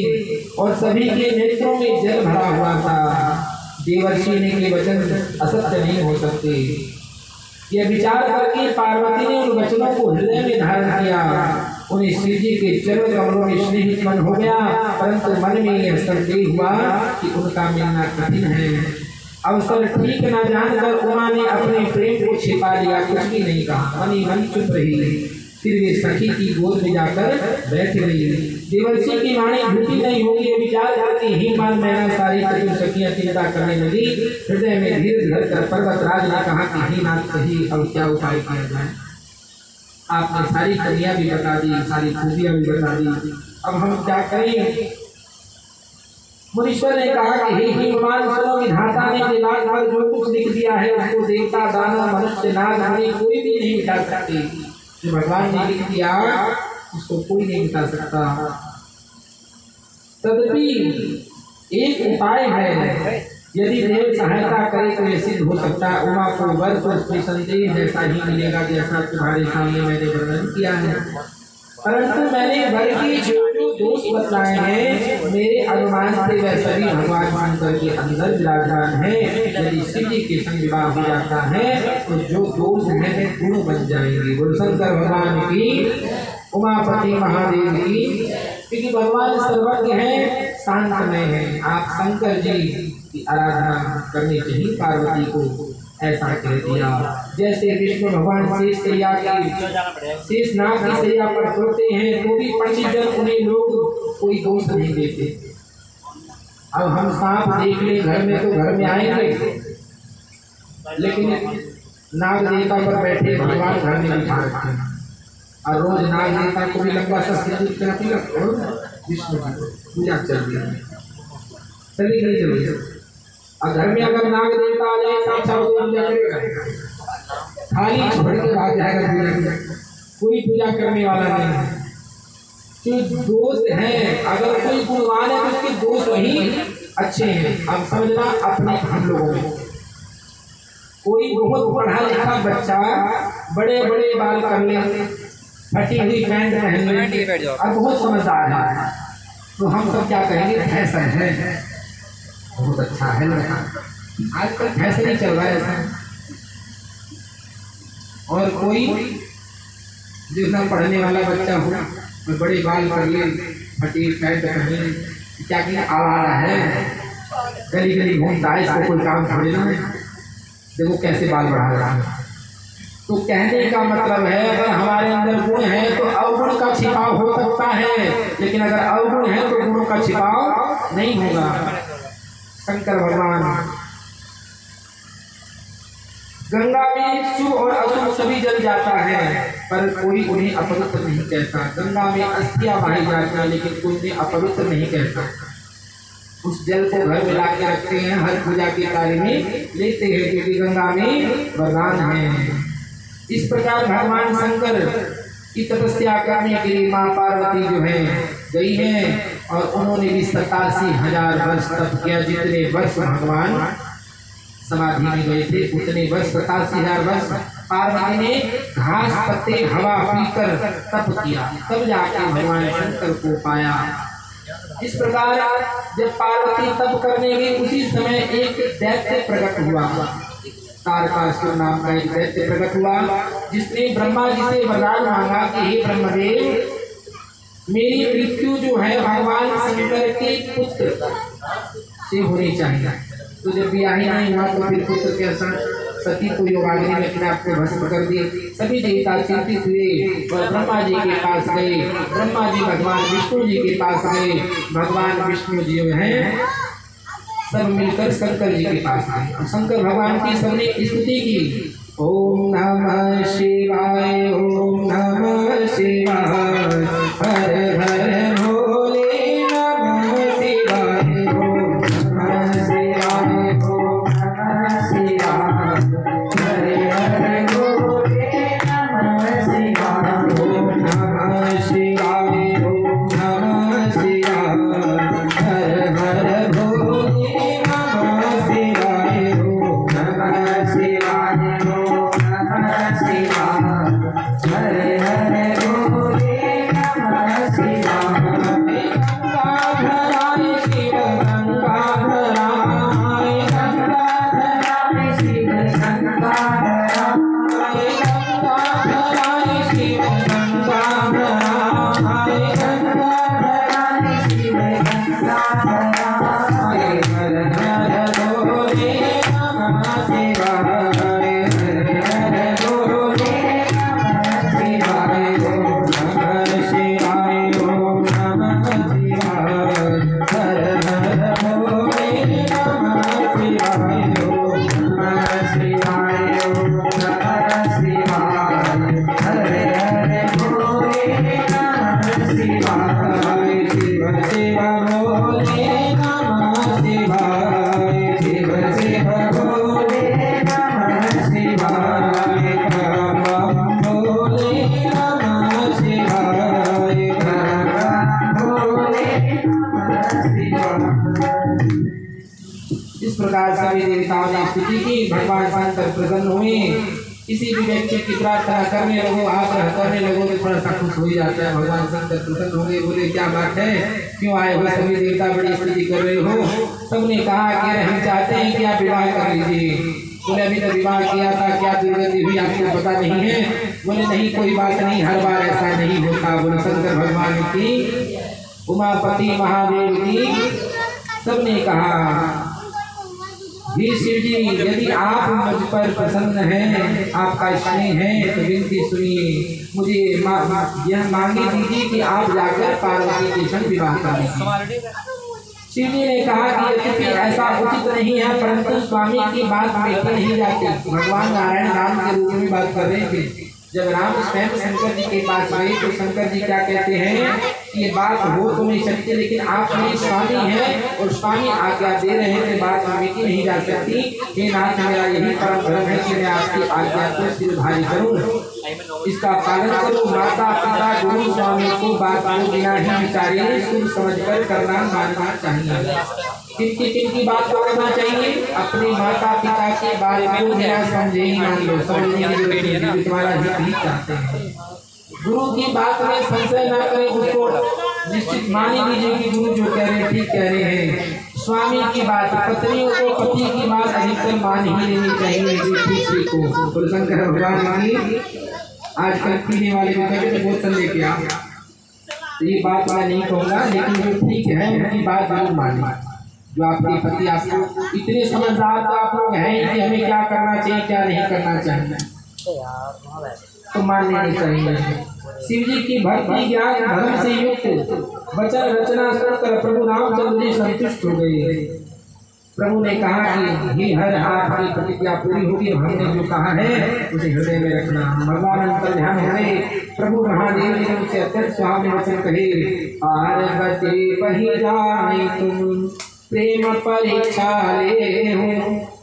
और सभी के नेत्रों में जल भरा हुआ था। देवर्षि ने के वचन असत्य नहीं हो सकते। यह विचार करके पार्वती ने उन वचनों को हृदय में धारण किया। उन्हें श्री जी के चरण कमलों में स्नेह उत्पन्न हो गया, परंतु मन में यह संदेह हुआ कि उनका मिलना कठिन है। अवसर ठीक न जानकर उमा ने अपने प्रेम को छिपा लिया, कुछ भी नहीं कहा, मन ही मन चुप रही। फिर वे सखी की गोद में जाकर बैठ गई। देवर्षि की वाणी झूठी नहीं होगी, विचार करके ही मान मैना सारी चतुर सखियां चिंता करने लगी। हृदय में धीरे धरकर पर्वतराज ने कहा कि ही नाथ कही, अब क्या उपाय किया जाए। आपने सारी कन्या भी बता दी, सारी खूबियां भी बता दी, अब हम क्या करें। मुनीश्वर ने कहा कि हे हिमवान सुनो, विधाता ने दिमाग पर जो कुछ लिख दिया है उसको देवता, दानव, मनुष्य, नाग, मुनि कोई भी नहीं मिटा सकते। जो भगवान ने लिख दिया उसको कोई नहीं मिटा सकता। तदपि एक उपाय है, यदि देव सहायता करे तो ये सिद्ध हो सकता है। उमा को वर तो उसमें संदेह जैसा ही मिलेगा जैसा तुम्हारे सामने मैंने वर्णन किया है, परंतु मैंने वर की जो दोष बताए हैं मेरे अनुमान से वह सभी भगवान शंकर के अंदर विराजमान है। यदि शिव जी के संग विवाह हो जाता है तो जो दोष है वे गुण बन जाएंगे। बोलो शंकर भगवान की, उमापति महादेव की। क्योंकि भगवान सर्वज्ञ है, शांतमय है। आप शंकर जी की आराधना करनी चाहिए। पार्वती को ऐसा कह दिया। जैसे विष्णु भगवान शेष सैया की शेष नाग की सैया पर सोते हैं तो भी पंडितजन उन्हें लोग कोई दोष नहीं देते। अब हम सांप देख ले घर में तो घर में आएंगे, लेकिन नाग देवता पर बैठे भगवान घर में बिठा रखते हैं और रोज नाग देवता को भी लंबा सा सिंदूर का तिलक और विष्णु की पूजा चल रही है, चली गई जरूर। और घर में अगर नाग देवता आ जाए साक्षात पूजा करेगा, खाली छोड़ के भाग जाएगा पूजा, कोई पूजा करने वाला नहीं है। जो दोष है, अगर कोई गुणवान है तो उसके दोष वही अच्छे हैं। अब समझना अपने हम लोगों में कोई बहुत पढ़ा लिखा बच्चा बड़े बड़े बाल कर ले, फटी हुई पैंट पहन ले और बहुत समझदार है, तो हम सब क्या कहेंगे फैशन है, बहुत अच्छा है लड़का। आजकल फैशन ही चल रहा है ऐसा। और कोई जितना पढ़ने वाला बच्चा हो और बड़े बाल कर ले, फटी पैंट पहन ले, क्या कि आवारा है, गली गली घूमता है, इसको कोई काम थोड़ी ना है। देखो कैसे बाल बढ़ा रहा है। तो कहने का मतलब है अगर हमारे अंदर गुण है तो अवगुण का छिपाव हो सकता है, लेकिन अगर अवगुण है तो गुणों का छिपाव नहीं होगा। शंकर भगवान गंगा में शुभ और अशुभ सभी जल जाता है, पर कोई उन्हें अपवित्र नहीं कहता। गंगा में अस्थियां बहाई जाती है, लेकिन कोई उन्हें अपवित्र नहीं कहता। उस जल को घर में ला के रखते हैं, हर पूजा के कार्य में लेते हैं, क्योंकि गंगा में वरदान है। इस प्रकार भगवान शंकर की तपस्या करने के लिए माँ पार्वती जो है गई है, और उन्होंने भी 87,000 वर्ष तप किया। जितने वर्ष भगवान समाधि में गए थे उतने वर्ष 87,000 वर्ष पार्वती ने घास पत्ते हवा पीकर तप किया, तब जाके भगवान शंकर को पाया। इस प्रकार जब पार्वती तप करने गई उसी समय एक दैत्य प्रकट हुआ, तारकासुर नाम का एक दैत्य प्रकट हुआ, जिसने ब्रह्मा जी से वरदान मांगा कि हे ब्रह्मदेव, मेरी मृत्यु जो है भगवान शंकर के पुत्र से होनी चाहिए। तो जब ब्याह ही नहीं हुआ तो फिर पुत्र कैसा? सती को योगाग्नि में अपने आप को भस्म कर दिए। सभी देवता चिंतित हुए और ब्रह्मा जी के पास गए। ब्रह्मा जी भगवान विष्णु जी के पास गए। भगवान विष्णु जी जो हैं सब मिलकर शंकर जी के पास गए और शंकर भगवान की सबने स्तुति की। ओम नमः शिवाय, ओम नमः शिवाय, हर हर भोले नमः शिवाय, ओम नमः शिवाय, ओम नमः शिवाय, हर हर भोले नमः शिवाय, ओम नमः शिवाय, ओम नमः शिवाय, हर हर भोले नमः शिवाय, ओम नमः शिवाय, ओम नमः शिवाय, हरे हरे भोले नमः शिवाय। गंगाधराय शिव गंगाधराय, गंगाधराय शिव गंगाधराय, गंगाधराय शिव गंगाधराय, गंगाधराय शिव गंगाधराय, हर हर भोले नमः शिवाय, हर हर भोले नमः शिवाय, ओम नमः शिवाय, ओम नमः शिवाय, हर हर भोले नमः शिवाय, ओम नमः शिवाय, ओम नमः शिवाय, हर हर भोले नमः शिवाय, शिव शिव भोले नमः शिवाय, शिव शिव भोले नमः शिवाय, परम भोले नमः शिवाय, परम भोले नमः शिवाय। इस प्रकार सभी देवताओं ने स्तुति की। भगवान शंकर प्रसन्न हुए। किसी भी व्यक्ति की प्रार्थना करने लगो, आग्रह करने लगो तो थोड़ा सा खुश हो ही जाता है। भगवान शंकर प्रसन्न हो गए, बोले क्या बात है, क्यों आए हो सभी देवता, बड़ी स्तुति कर रहे हो। सबने कहा कि हम चाहते हैं कि आप विवाह कर लीजिए। बोले अभी तो विवाह किया था, क्या दुर्गति हुई आपको पता नहीं है। बोले नहीं कोई बात नहीं, हर बार ऐसा नहीं होता। बोले शंकर भगवान की, उमापति महादेव की, सबने कहा हे शिव जी, यदि आप मुझ पर प्रसन्न हैं, आपका स्नेह है तो विनती सुनिए, मुझे यह मांगे दीजिए कि आप जाकर पार्वती के संग विवाह कर लीजिए। शिव जी ने कहा कि यद्यपि ऐसा उचित नहीं है, परंतु स्वामी की बात देखी नहीं जाती। भगवान नारायण राम के रूप में बात कर रहे थे। जब राम स्वयं शंकर जी के पास गए तो शंकर जी क्या कहते हैं कि ये बात हो तो नहीं सकती, लेकिन आप मेरे स्वामी हैं और स्वामी आज्ञा दे रहे हैं कि बात मिटी नहीं जा सकती। हे नाथ, मेरा यही परम धर्म है कि मैं आपकी आज्ञा को सिरधारी करूं, इसका पालन करूं। माता पिता गुरु स्वामी को बात को बिना ही विचारे सोच समझ कर करना मानना चाहिए। किनकी बात को करना चाहिए? अपने माता पिता के बारे में बिना समझे ही मान लो, समझने तुम्हारा हित ही चाहते हैं। गुरु की बात में संशय ना करें, उसको निश्चित मान ही लीजिए कि गुरु जो कह रहे हैं ठीक कह रहे हैं। स्वामी की बात, पत्नियों को पति की बात अधिकतर मान ही लेनी चाहिए। ठीक हो तो शंकर भगवान की आजकल पीने वाले को कहते बोतल लेके आ, ये बात मैं नहीं कहूँगा, लेकिन जो ठीक है उनकी बात जरूर माने। जो आपके पति आपको इतने समझदार तो आप लोग हैं कि हमें क्या करना चाहिए क्या नहीं करना चाहिए तो मान लेनी चाहिए। शिव जी की भक्ति ज्ञान धर्म से युक्त वचन रचना सुनकर प्रभु रामचंद्र जी संतुष्ट हो गए। प्रभु ने कहा कि हे हर आपकी प्रतिज्ञा पूरी होगी, हमने जो कहा है उसे हृदय में रखना। भगवान अंतर ध्यान हो गए। प्रभु महादेव ने उनसे अत्यंत सुहावने वचन कहे, पार्वती वही जाए तुम प्रेम परीक्षा ले हो,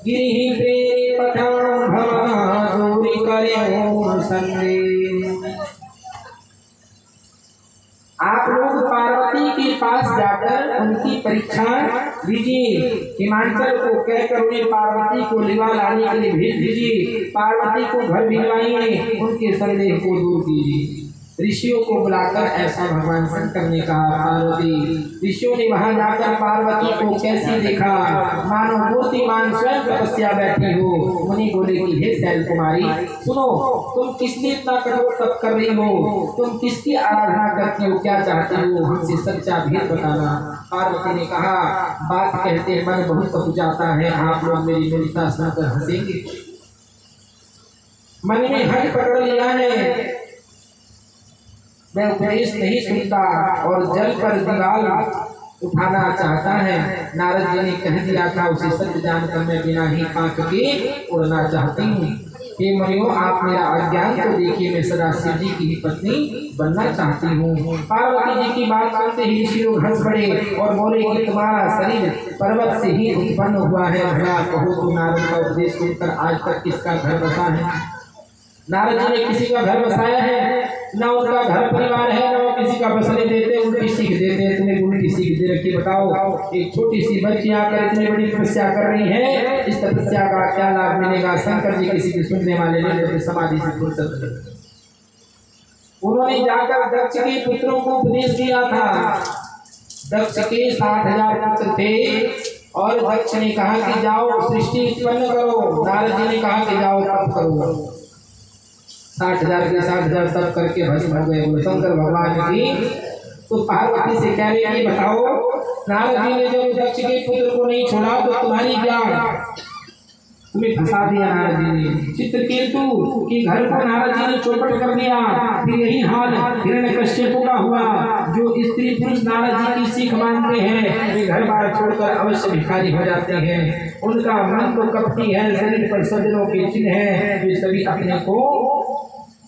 गिरि प्रेम पठान भवा दूरी करे हो संदेह। आप लोग पार्वती के पास जाकर उनकी परीक्षा दीजिए। हिमाचल को कहकर उन्हें पार्वती को लिवा लाने के लिए भेज दीजिए। पार्वती को घर भिजवाइए, उनके संदेह को दूर कीजिए। ऋषियों को बुलाकर ऐसा भगवान शंकर ने कहा। पार्वती ऋषियों ने वहां जाकर पार्वती को कैसी देखा, मानो मूर्तिमान स्वयं तपस्या बैठी हो। मुनि बोले कि हे शैल कुमारी सुनो, तुम किस लिए इतना कठोर तप कर रही हो? तुम किसकी आराधना करती हो, क्या चाहती हो? हमसे सच्चा भेद बताना। पार्वती ने कहा, बात कहते मन बहुत सकुच जाता है, आप लोग मेरी मूर्खता सुनकर हंसेंगे। मन में हट पकड़ लिया है, मैं उपदेश नहीं सुनता और जल पर दीवार उठाना चाहता है। नारद जी ने कह दिया था, उसे सत्य जानकर मैं बिना ही पाक के उड़ना चाहती हूँ। हे मुनियों, आप मेरा अज्ञान तो देखिए, मैं सदा शिव जी की ही पत्नी बनना चाहती हूँ। पार्वती जी की बात सुनते ही ऋषि लोग हंस पड़े और बोले कि तुम्हारा शरीर पर्वत से ही उत्पन्न हुआ है, भला कहो तो नारद का उपदेश सुनकर आज तक किसका घर बसा है? नारद जी ने किसी का घर बसाया है? ना उनका घर परिवार है, ना वो किसी का बसने देते, उनकी सीख देते हैं। तुम्हें उनकी सीख दे रखी, बताओ एक छोटी सी बच्ची आकर इतनी बड़ी तपस्या कर रही है, इस तपस्या का क्या लाभ मिलेगा? शंकर जी किसी के सुनने वाले नहीं, समाधि से फुर्सत। उन्होंने जाकर दक्ष के पुत्रों को उपदेश दिया था। दक्ष के 60,000 पुत्र थे और दक्ष ने कहा कि जाओ सृष्टि उत्पन्न करो। नारद जी ने कहा कि जाओ तप करो। 60,000 के 60,000 तप करके भस्म हो गए शंकर भगवान की। तो पार्वती से कह रही है, बताओ नारद जी ने जब दक्ष के पुत्र को नहीं छोड़ा तो तुम्हारी क्या, तुम्हें फंसा दिया नारद जी ने। चित्रकेतु के घर को नारद जी ने चौपट कर दिया। फिर यही हाल हिरण्यकश्यप का हुआ। जो स्त्री पुरुष नारद जी की सीख मानते हैं वे घर बार छोड़कर अवश्य भिखारी हो जाते हैं। उनका मन तो कपटी है, शरीर पर सज्जनों के चिन्ह है, वे सभी अपने को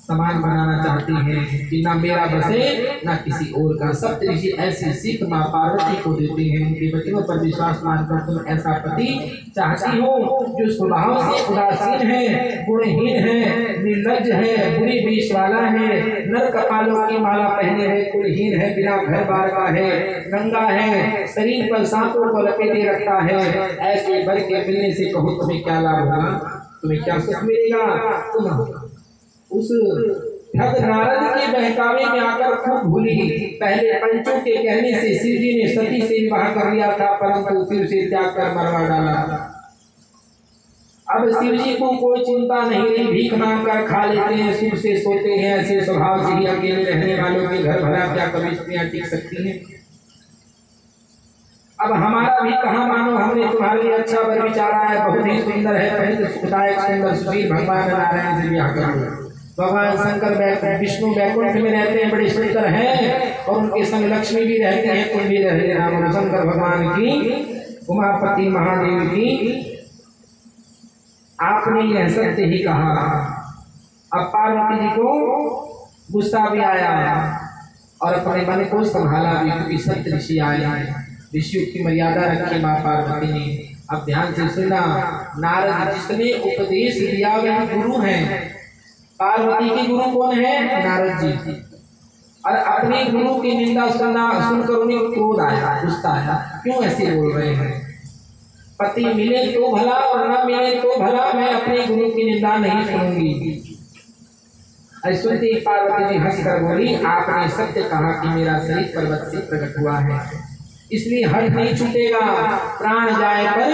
समान बनाना चाहती हैं कि ना मेरा बसे ना किसी और का। सप्तऋषि ऐसी सीख माँ पार्वती को देते हैं। उनके वचनों पर विश्वास मानकर तुम ऐसा पति चाहती हो जो स्वभाव से उदासीन है, गुणहीन है, निर्लज्ज है, बुरी बीच वाला है, नर कपालों की माला पहने है, कुलहीन है, बिना घर बार का है, नंगा है, शरीर पर सांपों को लपेटे रखता है। ऐसे वर के मिलने से कहो तुम्हें क्या लाभ होगा, तुम्हें क्या सुख मिलेगा? तुम उस ठग नारद के बहकावे में आकर खूब भूली। पहले पंचों के कहने से शिव जी ने सती से विवाह कर लिया था, परंतु फिर से त्याग कर मरवा डाला। अब शिव जी को कोई चिंता नहीं रही, भीख मांग कर खा लेते हैं, सुख से सोते हैं। ऐसे स्वभाव से ही अकेले रहने वालों के घर भला क्या कभी स्त्रियां टिक सकती हैं? अब हमारा भी कहा मानो, हमने तुम्हारे लिए अच्छा वर विचारा है, बहुत ही सुंदर है, पहले सुखदायक सुंदर सुशील भगवान नारायण से ब्याह कर। भगवान शंकर विष्णु बैकुंठ में रहते हैं, बड़े सुंदर हैं और उनके संग लक्ष्मी भी रहती है, तुम भी रहते हैं। शंकर भगवान की, उमापति महादेव की आपने यह सत्य ही कहा। अब पार्वती जी को गुस्सा भी आया और अपने मन को संभाला भी, क्योंकि सत्य ऋषि आए, ऋषियों की मर्यादा रखी माँ पार्वती ने। अब ध्यान से सुनना, नारद जिसने उपदेश दिया वे गुरु हैं। पार्वती के गुरु कौन है? नारद जी। और अपने गुरु की निंदा सुनकर उन्हें क्रोध आया, गुस्सा आया, क्यों ऐसे बोल रहे हैं? पति मिले तो भला और न मिले तो भला, मैं अपने गुरु की निंदा नहीं सुनूंगी। सुनते पार्वती जी हंसकर बोली, आपने सत्य कहा कि मेरा शरीर पर्वत से प्रकट हुआ है, इसलिए हट नहीं छूटेगा। प्राण जाए पर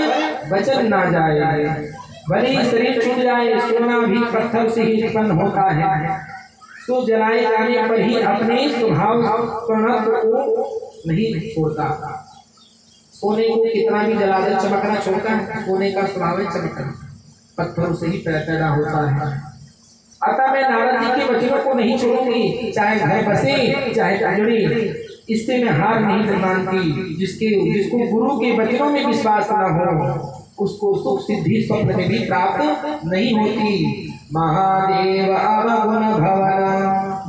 वचन ना जाए, भले शरीर छूट जाए, सोना भी पत्थर से ही उत्पन्न होता है। तो जलाए जाने पर ही अपने स्वभाव प्रणव को नहीं छोड़ता। सोने को कितना भी जला दे चमकना छोड़ता है, सोने का स्वभाव है चमकना, पत्थरों से ही पैदा होता है। अतः मैं नारद जी के वचनों को नहीं छोड़ूंगी, चाहे घर बसे चाहे उजड़े, इससे मैं हार नहीं मानती। जिसको गुरु के वचनों में विश्वास न हो, उसको सुख सिद्धि स्वप्न में भी प्राप्त नहीं होती। महादेव अवगुण भवन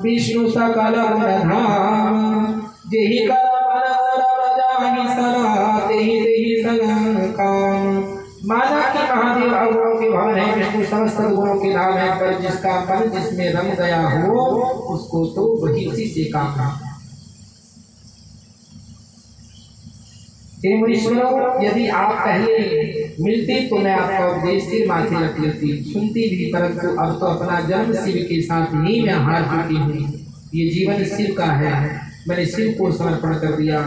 विष्णु सकल गुण धाम, जेहि कर मन रव जाहि सना, तेहि तेहि सगल काम। माना कि महादेव अवगुणों के भवन है, विष्णु समस्त गुणों के नाम है, पर जिसका मन जिसमें रम गया हो, उसको तो वही उसी से काम है। मुनीश्वरों, यदि आप पहले मिलते तो मैं आपका उपदेश सिर माथे रख लेती, सुनती भी, परंतु अब तो अपना जन्म शिव के साथ ही मैं हार चुकी हूँ। ये जीवन शिव का है, मैंने शिव को समर्पण कर दिया।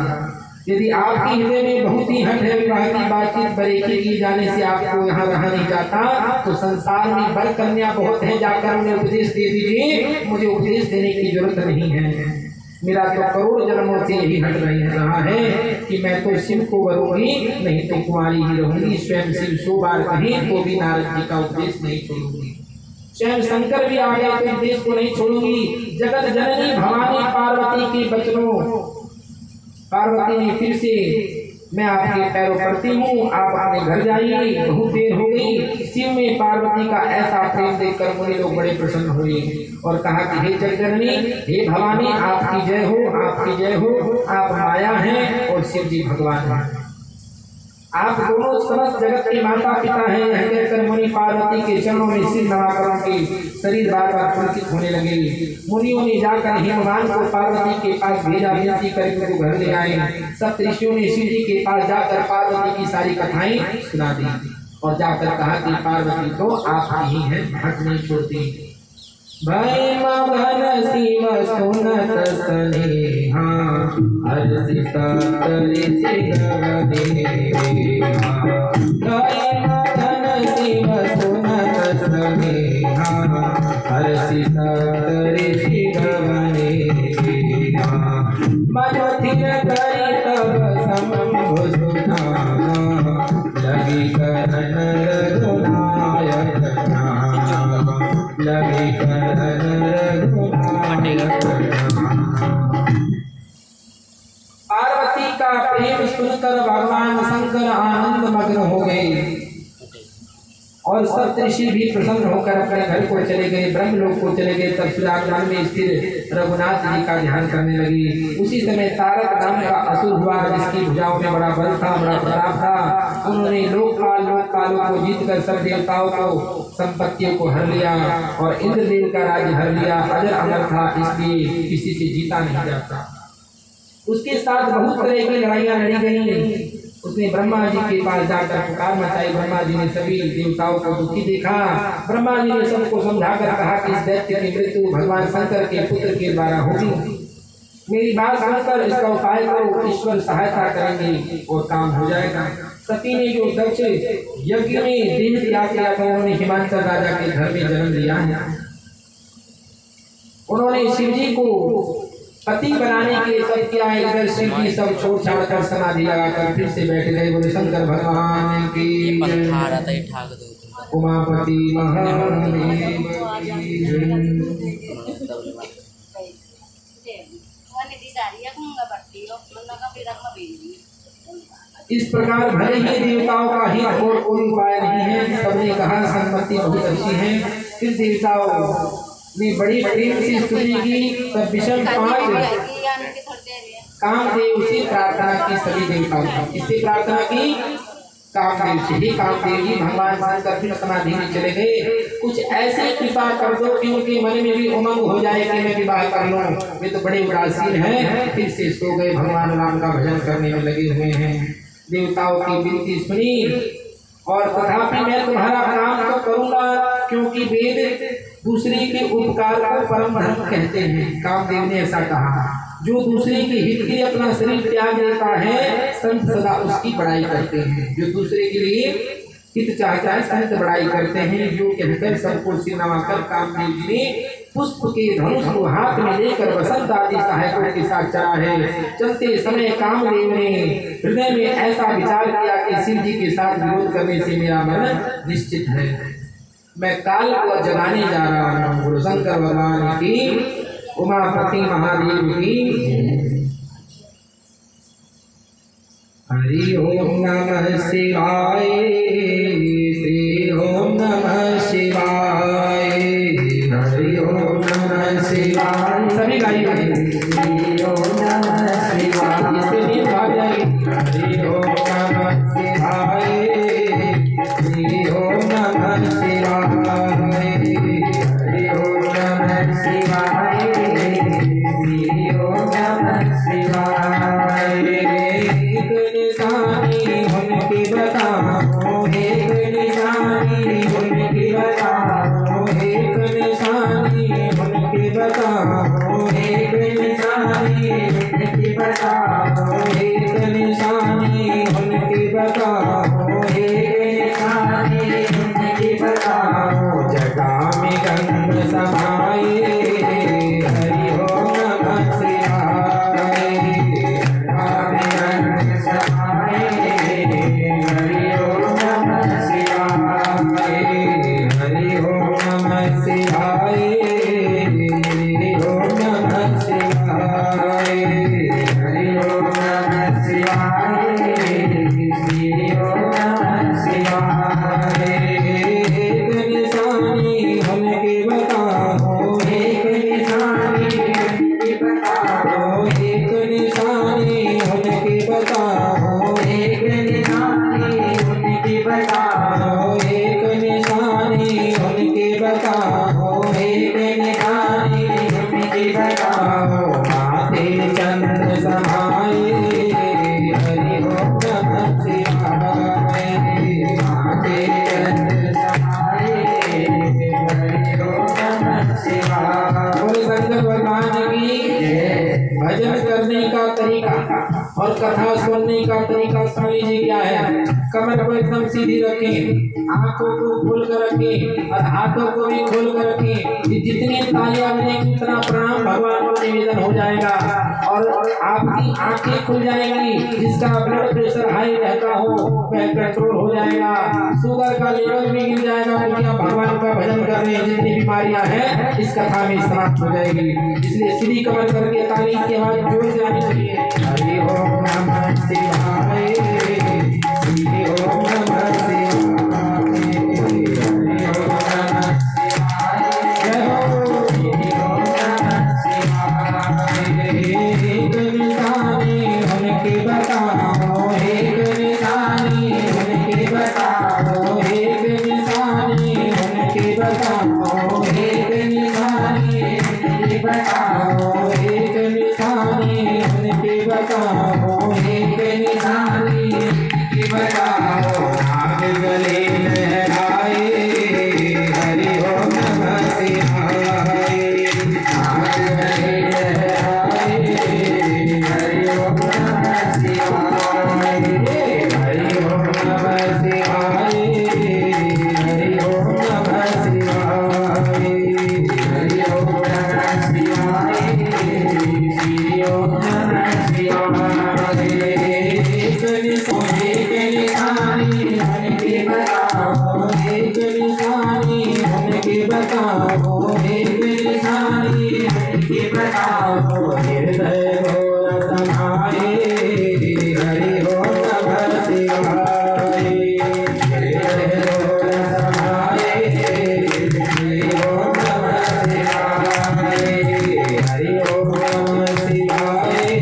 यदि आपके हृदय में बहुत ही हट है, विवाह की बातचीत बरेकी की जाने से आपको यहाँ रहा नहीं जाता, तो संसार में वर कन्या बहुत है, जाकर उन्हें उपदेश दे दीजिए। मुझे उपदेश देने की जरूरत नहीं है, मेरा तो करोड़ जन्मों से यही हट रहा है कि मैं तो शिव को वरूंगी, नहीं तो कुमारी ही रहूंगी। स्वयं शिव 100 बार कहीं तो भी नारद जी का उपदेश नहीं छोड़ूंगी। स्वयं शंकर भी आ गए तो उपदेश को नहीं छोड़ूंगी। जगत जननी भवानी पार्वती के बचनों, पार्वती ने फिर से मैं आपके पैरों पड़ती हूँ, आप अपने घर जाइए, बहुत देर हो गई। शिव में पार्वती का ऐसा प्रेम देखकर मुनि लोग बड़े प्रसन्न हुए और कहा कि हे जगजननी, हे भवानी, आपकी जय हो, आपकी जय हो। आप माया हैं और शिव जी भगवान हैं, आप दोनों समस्त जगत के माता पिता हैं। यह कहकर मुनि पार्वती के चरणों में सिर नवाकर उनके शरीर बार बार पुलकित होने लगे। मुनियों ने जाकर हिमवान को पार्वती के पास भेजा, विनती करके उनको घर ले आए। सप्त ऋषियों ने शिव जी के पास जाकर पार्वती की सारी कथाएं सुना दी और जाकर कहा कि पार्वती तो आप ही हैं, हट नहीं छोड़ती। भय मगन शिव सुनत स्नेहा, हर्षित करे चिगवनेहा। भय मगन शिव सुनत स्नेहा, हर्षित करे चिगवनेहा। मन थिर करी तब शंभु सुनाना, लगी करन रघुनायक नाम, लगी करन रघुनायक नाम। पार्वती का प्रेम सुनकर भगवान शंकर आनंद मग्न हो गए और सप्त ऋषि भी प्रसन्न होकर अपने घर को चले गए, ब्रह्मलोक को चले गए। तब सुराग्राम में स्थिर रघुनाथ जी का ध्यान करने लगी। उसी समय तारक नाम का असुर हुआ, जिसकी भुजाओं में बड़ा बल था, बड़ा प्रताप था। उन्होंने लोकपालों को जीतकर सब देवताओं को, संपत्तियों को हर लिया और इंद्रदेव का राज्य हर लिया। अजर अमर था, इसलिए किसी से जीता नहीं जाता। उसके साथ बहुत तरह की लड़ाइयाँ लड़ी गई। उसने ब्रह्मा जी के पास जाकर पुकार मचाई। ब्रह्मा जी ने सभी देवताओं को दुखी देखा। ब्रह्मा जी ने सबको समझाकर कहा कि इस दैत्य की मृत्यु भगवान शंकर के पुत्र के द्वारा होगी। मेरी बात सुनकर इसका उपाय करो, ईश्वर सहायता करेंगे और काम हो जाएगा। सती ने जो दक्ष यज्ञ में देह त्याग किया था, उन्होंने हिमाचल राजा के घर में जन्म लिया है। उन्होंने शिव जी को पति बनाने के सब किया। इधर शिव जी सब छोड़ छाड़ कर समाधि लगाकर फिर से बैठ गए। बोले शंकर भगवान की उमापति महादेव। इस प्रकार भले ही देवताओं का ही और कोई उपाय नहीं है। सबने कहा संपत्ति बहुत अच्छी है। फिर देवताओं ने बड़ी प्रेम से स्तुति की। तब विषम 5 कामदेव से प्रार्थना की। सभी देवताओं ने किससे प्रार्थना की? कामदेव से ही। कामदेव जी भगवान शंकर फिर समाधि में चले गए। कुछ ऐसी कृपा कर दो कि उनके मन में भी उमंग हो जाए कि मैं विवाह कर लूं। वे तो बड़े उदासीन हैं। फिर से सो गए, भगवान राम का भजन करने में लगे हुए हैं। देवताओं की विनती सुनी और तथापि मैं तुम्हारा काम तो करूंगा, क्योंकि वेद दूसरे के उपकार को परम धर्म कहते हैं। कामदेव ने ऐसा कहा, जो दूसरे के हित के लिए अपना शरीर त्याग देता है, संत सदा उसकी बड़ाई करते हैं। जो दूसरे के लिए हित चाहता है, संत बड़ाई करते हैं। जो कहकर सबको सिर नवाकर कामदेव जी ने पुष्प के धनुष को हाथ में लेकर वसंत आदि सहायकों के साथ चला है। चलते समय कामदेव ने हृदय में ऐसा विचार किया कि शिव जी के साथ विरोध करने से मेरा मन निश्चित है, मैं काल को जगाने जा रहा हूँ। गुरु शंकर भगवान की, उमापति महादेव की। हरि ओम नमः शिवाय, श्री ओम नमः शिवाय, हरि ओम नमः शिवाय। सभी गाइए हरि ओम नमः शिवाय। इससे नींद भाग जाएगी। हरि ओम नमः शिवाय, श्री ओम नमः शिवाय, हरि ओम नमः शिवाय, श्री ओम नमः शिवाय। एक निशानी उनकी बताओ, एक निशानी उनकी बताओ, एक निशानी उनकी बताओ, एक निशानी उनकी बताओ, एक निशानी उनकी बताओ, एक निशानी उनकी बताओ। जटा में गंध समाए, हरि ओम नमः शिवाय। जटा में गंध समाए, हरि ओम नमः शिवाय, हरि ओम नमः शिवाय, हरि ओम नमः शिवाय, हरि ओम नमः शिवाय, हरि ओम नमः शिवाय। एक निशानी उनकी बताओ, एक निशानी उनकी बताओ, एक निशानी उनकी बताओ, एक निशानी उनकी बताओ, एक निशानी उनकी बताओ, एक निशानी उनकी बताओ। माथे चंद्र समाए, हरि ओम नमः शिवाय, माथे चंद्र समाए, हरि ओम नमः शिवाय। बोले शंकर भगवान की जय। भजन करने का तरीका और कथा सुनने का तरीका स्वामी जी क्या है? कमर को एकदम सीधी रखें, आंखों को खोल कर रखें और हाथों को भी खोल कर रखें। जितनी तालियां बजेंगी उतना प्रणाम भगवान को निवेदन हो जाएगा और आपकी आंखें खुल जाएंगी। जिसका ब्लड प्रेशर हाई रहता हो वह कंट्रोल हो जाएगा, शुगर का लेवल भी गिर जाएगा, क्योंकि आप भगवान का भजन कर रहे हैं। जितनी बीमारियां हैं इस कथा में समाप्त हो जाएगी। इसलिए सीधी कमर करके ताली की आवाज जोर से आनी चाहिए। हरि ओम नमः शिवाय, हरि ओम नमः शिवाय, हरि ओम नमः शिवाय, जय हो। हरि ओम नमः शिवाय। एक निशानी उनकी बताओ, एक निशानी उनकी बताओ, एक निशानी उनकी बताओ, एक निशानी उनकी बताओ, एक निशानी उनकी बताओ, एक निशानी उनकी बताओ। आग गले लहराए, हरि ओम नमः शिवाय, आग गले लहराए, हरि ओम नमः शिवाय, हरि ओम नमः शिवाय, हरि ओम नमः शिवाय, हरि ओम नमः शिवाय, हरि ओम नमः शिवाय। एक निशानी उनकी बताओ, एक निशानी उनकी बताओ, एक निशानी उनकी बताओ। हृदय घोर समाए, हरि ओम नमः शिवाय, हृदय घोर समाए, हरि ओम नमः शिवाय, हरि ओम नमः शिवाय,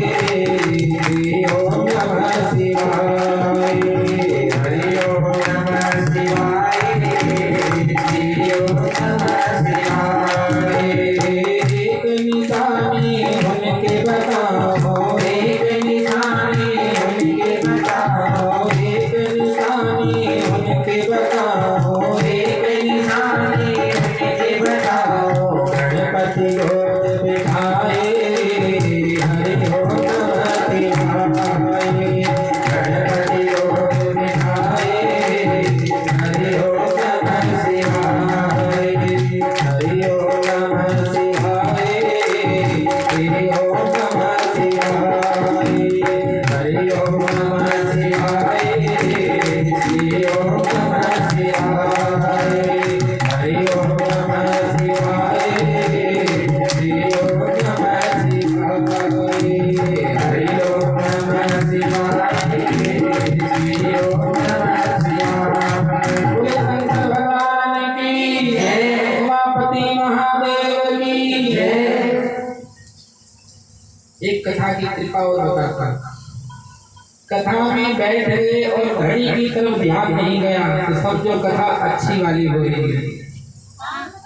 की कृपा और बताता। कथा में बैठ गए और घड़ी की तरफ ध्यान नहीं गया तो समझो कथा अच्छी वाली हो रही है,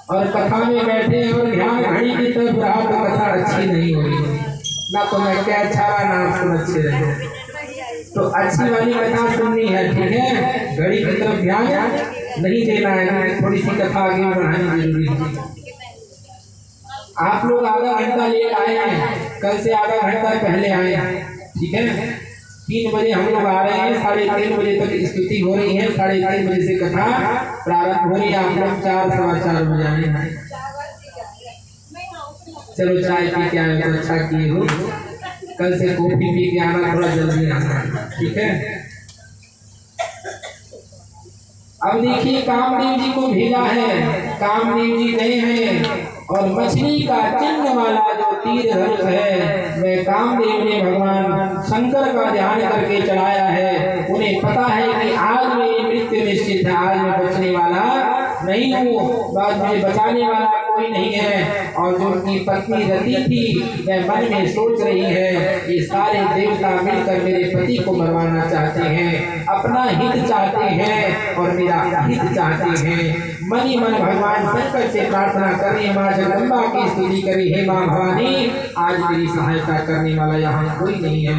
और कथा में बैठे और ध्यान घड़ी की तरफ रहा तो कथा अच्छी नहीं हो रही है। ना तो मैं क्या अच्छा रहा ना सुन अच्छे रहे। तो अच्छी वाली कथा सुननी है, ठीक है, घड़ी की तरफ ध्यान नहीं देना है, थोड़ी सी कथा आगे बढ़ानी जरूरी है। आप लोग आधा घंटा लेट आए हैं, कल से आधा घंटा पहले आए हैं, ठीक है। 3 बजे हम लोग आ रहे हैं, 3:30 बजे तक स्तुति हो रही है, 3:30 बजे से कथा प्रारंभ हो रही है। आप लोग 4 सवा 4 बजे आए हैं। चलो चाय पी के आए तो अच्छा किए हो, कल से कॉफी पी के आना, थोड़ा जल्दी आना, ठीक है। अब देखिए कामदेव जी को भेजा है, कामदेव जी गए हैं और मछली का चिन्ह वाला जो तीर धनुष है वह कामदेव ने भगवान शंकर का ध्यान करके चढ़ाया है। उन्हें पता है कि आज मेरी मृत्यु निश्चित है, आज मैं बचने वाला नहीं हूँ, बाद में बचाने वाला कोई नहीं है। और जो उनकी पत्नी रति थी वह मन में सोच रही है ये सारे देवता मिलकर मेरे पति को मरवाना चाहते हैं, अपना हित चाहते हैं और मेरा हित चाहते हैं। मन ही मन भगवान शंकर से प्रार्थना करें, माँ जगदम्बा की स्तुति करें, हे माँ भवानी आज मेरी सहायता करने वाला यहाँ कोई नहीं है,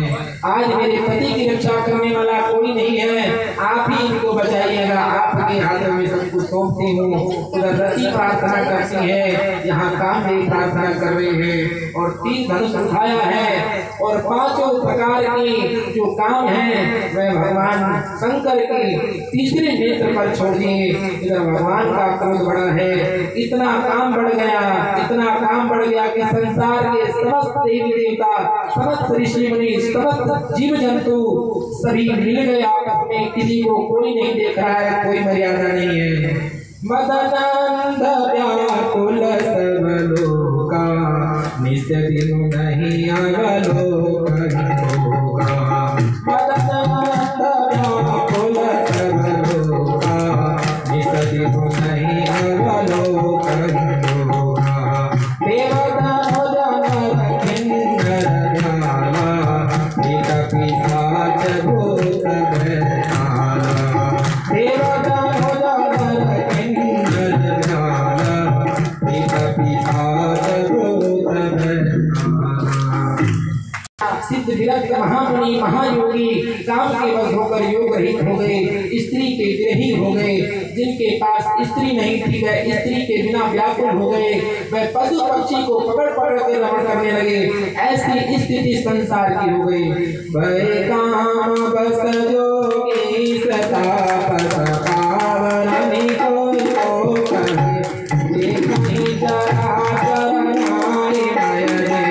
आज मेरे पति की रक्षा करने वाला कोई नहीं है, आप ही इनको बचाइएगा, आपके हाथों में सब कुछ सौंपती हूँ। उधर रति प्रार्थना करती है, यहाँ कामदेव प्रार्थना कर रहे हैं और तीर धनुष उठाया है और 5 प्रकार के जो काम है वह भगवान शंकर के तीसरे नेत्र पर छोड़ दिए। इधर भगवान का क्रोध बढ़ा है, इतना काम बढ़ गया, इतना काम बढ़ गया कि संसार के समस्त देवी देवता, समस्त ऋषि मुनि, समस्त जीव जंतु सभी मिल गए आपस में, किसी को कोई नहीं देख रहा है, कोई मर्यादा नहीं है। मदनंद व्याकुल सब लोका, निस दिन नहीं अवलोकन होगा। मदनंद व्याकुल सब लोका, निस दिन नहीं अवलोकन होगा। देवता जनर किन्नर ध्याला, पिता पिशाच भूत भयाला। देवता सिद्ध विरक्त महामुनि महायोगी काम के वश होकर योग रहित हो गए, स्त्री के विरही हो गए, जिनके पास स्त्री नहीं थी वह स्त्री के बिना व्याकुल हो गए, वह पशु पक्षी को पकड़ पकड़ कर रमण करने लगे। ऐसी स्थिति संसार की हो गई। भय काम बस जोगी सदा पद पावनी को करे, देखी जरा करनाई मय रे,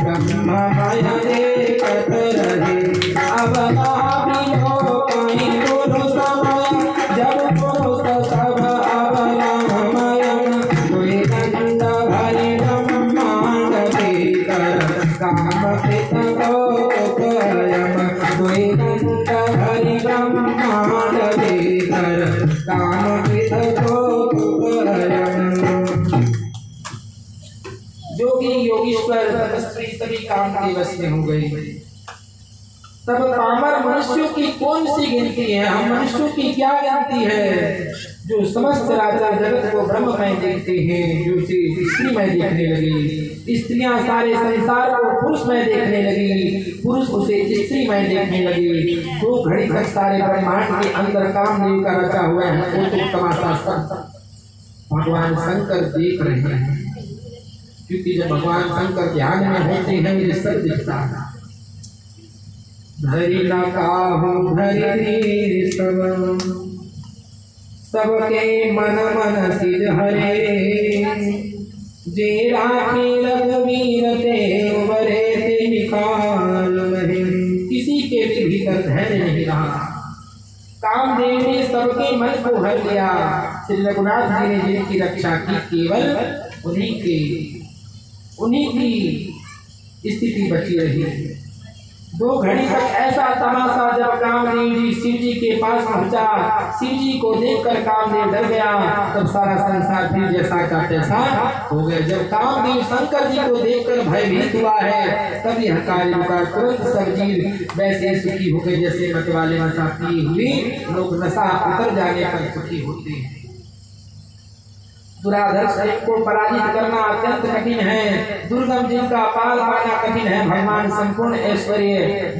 ब्रह्ममय देखत रहे। अब आबि हो कहीं गुरु समय, जब पुरुष सब अवलंबमय, कोई दंड भरि ब्रह्मांड भीतर, काम पित लोकयम, कोई दंड भरि ब्रह्मांड भीतर, काम पित लोकयम। जोगी योगीश्वर तपस्वी सभी काम के वश में हो गए। तब पामर मनुष्यों की कौन सी गिनती है, हम मनुष्यों की क्या गिनती है, जो समस्त राजा जगत को ब्रह्ममय देखते हैं, जो स्त्रीमय देखने लगी, स्त्रियां सारे संसार को पुरुषमय देखने लगी, पुरुष उसे स्त्रीमय देखने लगी। 2 घड़ी तक सारे ब्रह्मांड के अंदर कामदेव का रचा हुआ है, वो तो तमाशा सब भगवान शंकर देख रहे हैं, क्योंकि जब भगवान शंकर ध्यान में होते हैं मुझे सब दिखता है। धरि न काहू धरि सब, सबके मन मन सिर हरे, जे राखे रघुवीर ते उबरे ते निकाल महे। किसी के भी भीतर धैर्य नहीं रहा, कामदेव ने सबके मन को हर लिया। श्री रघुनाथ जी ने जिनकी रक्षा की केवल उन्हीं की स्थिति बची रही। 2 घड़ी तक ऐसा तमाशा जब कामदेव जी शिव जी के पास पहुंचा, शिव जी को देखकर कामदेव डर गया। तब सारा संसार फिर जैसा का तैसा हो गया। जब कामदेव शंकर जी को देखकर भयभीत हुआ है, तब यह कार्य रुका। तुरंत सब जीव वैसे सुखी हो गए जैसे मतवाले नशा पिए हुए लोग नशा उतर जाने पर सुखी होते हैं। दुराधर्ष को पराजित करना अत्यंत कठिन है। दुर्गम जिनका पाल पाना कठिन है। भगवान संपूर्ण ऐश्वर्य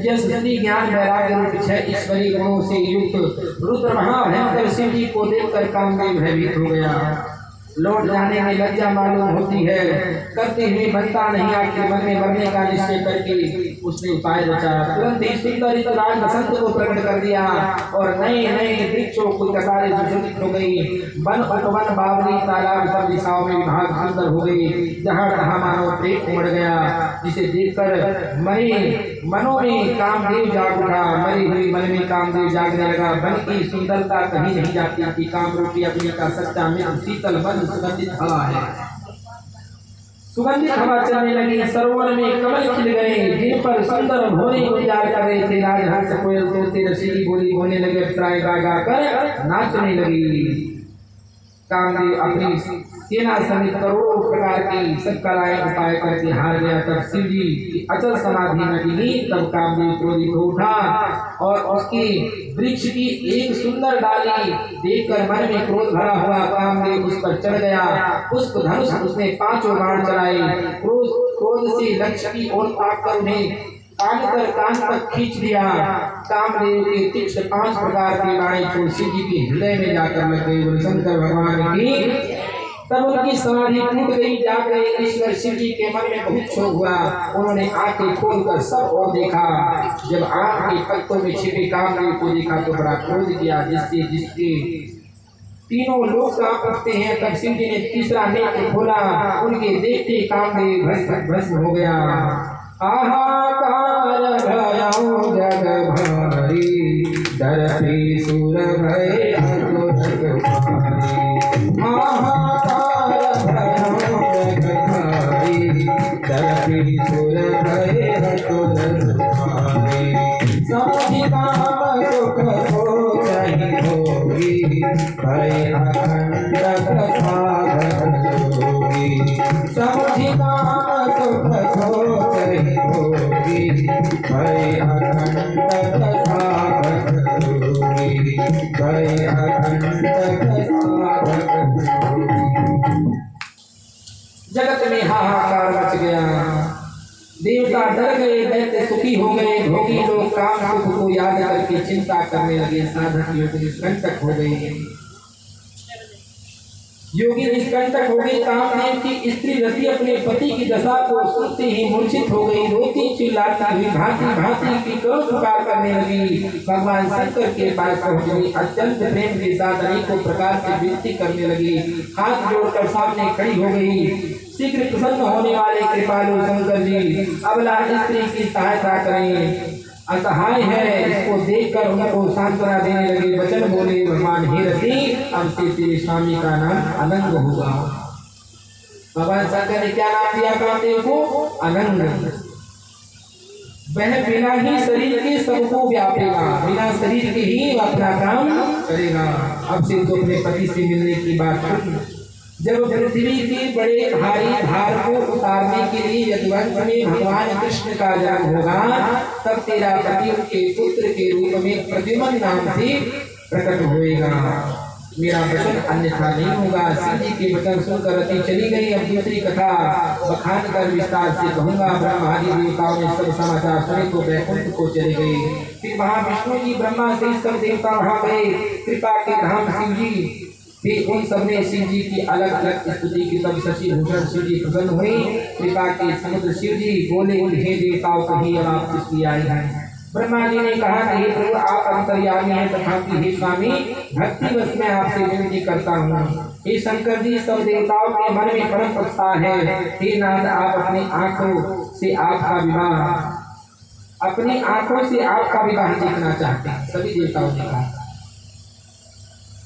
यश श्री ज्ञान वैराग्य रूप 6 ईश्वरीय गुणों से युक्त रुद्र महाभयंकर शिव जी को देखकर कामदेव भयभीत हो गया। लौट जाने में लज्जा मालूम होती है, करते हुए बनता नहीं। आखिर मन में मरने का निश्चय करके उसने उपाय रचा। तुरंत ही सुंदर ऋतुराज बसंत को प्रकट कर दिया और नए नए वृक्षों की कतारें सुशोभित हो गई। वन उपवन बावली तालाब सब दिशाओं में विभाग सुंदर हो गई। जहाँ तहाँ मानो प्रेम उमड़ गया, जिसे देखकर मरे मनों में कामदेव जाग उठा। मरी हुई मन में कामदेव जागने लगा। वन की सुंदरता कहीं नहीं जाती थी। काम रूपी अग्नि का सच्चा में शीतल मन सुगंधित हवा है। सुगंधित हवा चलने लगी। सरोवर में कमल खिल गए, जिन पर सुंदर भोरे गुलजार कर रहे थे। राजहंस कोयल तोते रसीली बोली बोलने लगे, प्राय गा गा कर नाचने लगी। कामदेव अपनी सेना समेत करोड़ों प्रकार की सब कलाएं उपाय करके हार गया। तब शिव जी की अचल समाधि न टिकी। तब कामदेव क्रोधित हो उठा और उसकी वृक्ष की एक सुंदर डाली देखकर मन में क्रोध भरा हुआ कामदेव उस पर चढ़ गया। पुष्प धनुष उसने 5 बाण चलाए। क्रोध से लक्ष्य की ओर ताककर उन्हें कान तक खींच दिया। कामदेव के तीक्ष्ण 5 प्रकार के बाणी छोड़ शिव जी के हृदय में जाकर लग गए। शंकर भगवान की तब उनकी समाधि टूट गई। जाकर ईश्वर शिव जी के मन में बहुत क्षोभ हुआ। उन्होंने आंखें खोलकर सब ओर देखा। जब आंख के पत्तों में छिपे कामदेव को देखा तो बड़ा क्रोध किया, जिसके तीनों लोग कांप उठते हैं। तब शिव जी ने तीसरा नेत्र खोला। उनके देखते कामदेव भस्म हो गया। हाहाकार भयाओ जग भारी, डरते सुर भय अतुल भारी। हाहाकार भयाओ जग भारी, डरते सुर भय अतुल भारी। समझि काम सुख सोचहि भोगी, भय अखंड कथा भोगी। समझि काम सुख सोचहि भोगी, भय अखंड कथा भोगी, भय अखंड कथा भोगी। जगत में हाहाकार मच गया। देवता डर गए, दैत्य सुखी हो गए। भोगी लोग काम सुख को याद करके चिंता करने लगे। साधक योगी निष्कंटक हो गए। योगी निष्कंटक हो गई। कामदेव की स्त्री रति अपने पति की दशा को सुनते ही मूर्छित हो गई। रोती चिल्लाती हुई भांति भांति की करो पुकार करने लगी। भगवान शंकर के पास पहुंच गई। अत्यंत प्रेम के साथ अनेकों प्रकार की विनती करने लगी। हाथ जोड़कर सामने खड़ी हो गई। शीघ्र प्रसन्न होने वाले कृपालु शंकर जी, अबला स्त्री की सहायता करें, असहाय है। इसको देखकर उनको सांत्वना देने लगे। वचन बोले, भगवान हे रति, अब से तेरे स्वामी का नाम अनंग होगा। भगवान शंकर ने क्या नाम दिया कामदेव को? अनंग। वह बिना ही शरीर के सबको व्यापेगा, बिना शरीर के ही अपना काम करेगा। अब से तो अपने पति से मिलने की बात। जब पृथ्वी के बड़े भारी भार को उतारने के लिए यदुवंश में भगवान कृष्ण का जन्म होगा, तब तेरा पति उनके पुत्र के रूप में प्रद्युम्न नाम से प्रकट होएगा। मेरा वचन अन्यथा नहीं होगा। शिव जी के वचन सुनकर रति चली गई। अब दूसरी कथा बखान कर विस्तार से कहूँगा। ब्रह्मा आदि देवताओं ने सब समाचार सुने तो वैकुंठ को चले गए। फिर वहाँ विष्णु जी ब्रह्मा से सब देवता वहाँ गए। कृपा के धाम शिव जी फिर उन सबने शिव जी की अलग अलग स्तुति की। तब शशि भूषण शिव जी प्रसन्न हुए। कृपा के समुद्र शिव जी बोले, हे देवताओं, कहीं अब आप किसकी आए हैं? ब्रह्मा जी ने कहा कि हे प्रभु, आप अंतर्यामी हैं, तथापि हे स्वामी, भक्ति बस मैं आपसे विनती करता हूँ। हे शंकर जी, सब देवताओं के मन में परम उत्साह है। हे नाथ, आप अपनी आंखों से आपका विवाह देखना चाहते हैं। सभी देवताओं ने कहा।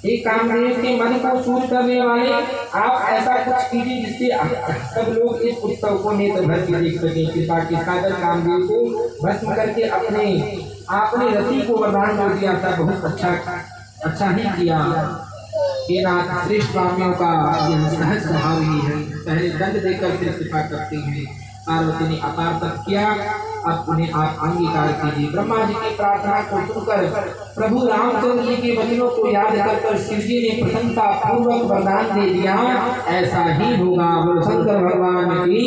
एक कामदेव के मन को चूर करने वाले, आप ऐसा कुछ कीजिए जिससे सब लोग इस उत्सव को नेत्र भर के देख सकें। कृपा के सागर कामदेव को भस्म करके आपने रति को वरदान दे दिया था। बहुत अच्छा ही किया। ये नाथ श्रेष्ठ स्वामियों का यह सहज स्वभाव ही है। पहले दंड देकर फिर कृपा करते हैं। पार्वती ने अपार तप किया, अब उन्हें आप अंगीकार कीजिए। ब्रह्मा जी की प्रार्थना को सुनकर प्रभु रामचंद्र जी के वचनों को याद कर शिव जी ने प्रसन्नता पूर्वक वरदान दे दिया, ऐसा ही होगा। बोलो शंकर भगवान की।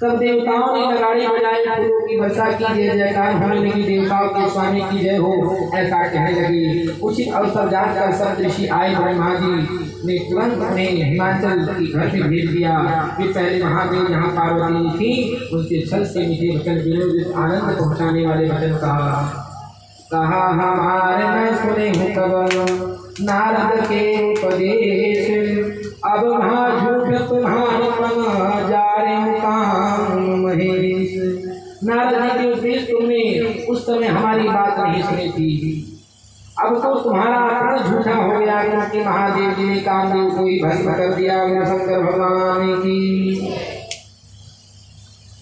सब देवताओं ने नगाड़े बजाए, फूलों की वर्षा की, जय जयकार होने लगी। देवताओं के स्वामी की जय हो, ऐसा कहने लगी। उचित अवसर जानकर सब ऋषि आए। ब्रह्मा जी ने तुरंत उन्हें हिमाचल की घर में भेज दिया। वे पहले महादेव जहाँ पार्वती थी उनसे छल से मीठे वचन विनोद आनंद पहुँचाने वाले वचन कहा हमारे न सुने हूँ कब नारद के उपदेश, अब वहाँ झूठ तुम्हारे जा रहे काम महेश। नारद जी के उपदेश तुमने उस समय हमारी बात नहीं सुनी थी, अब तो तुम्हारा प्रण झूठा हो गया क्योंकि महादेव जी ने कामदेव को ही भस्म कर दिया। शंकर भगवान की।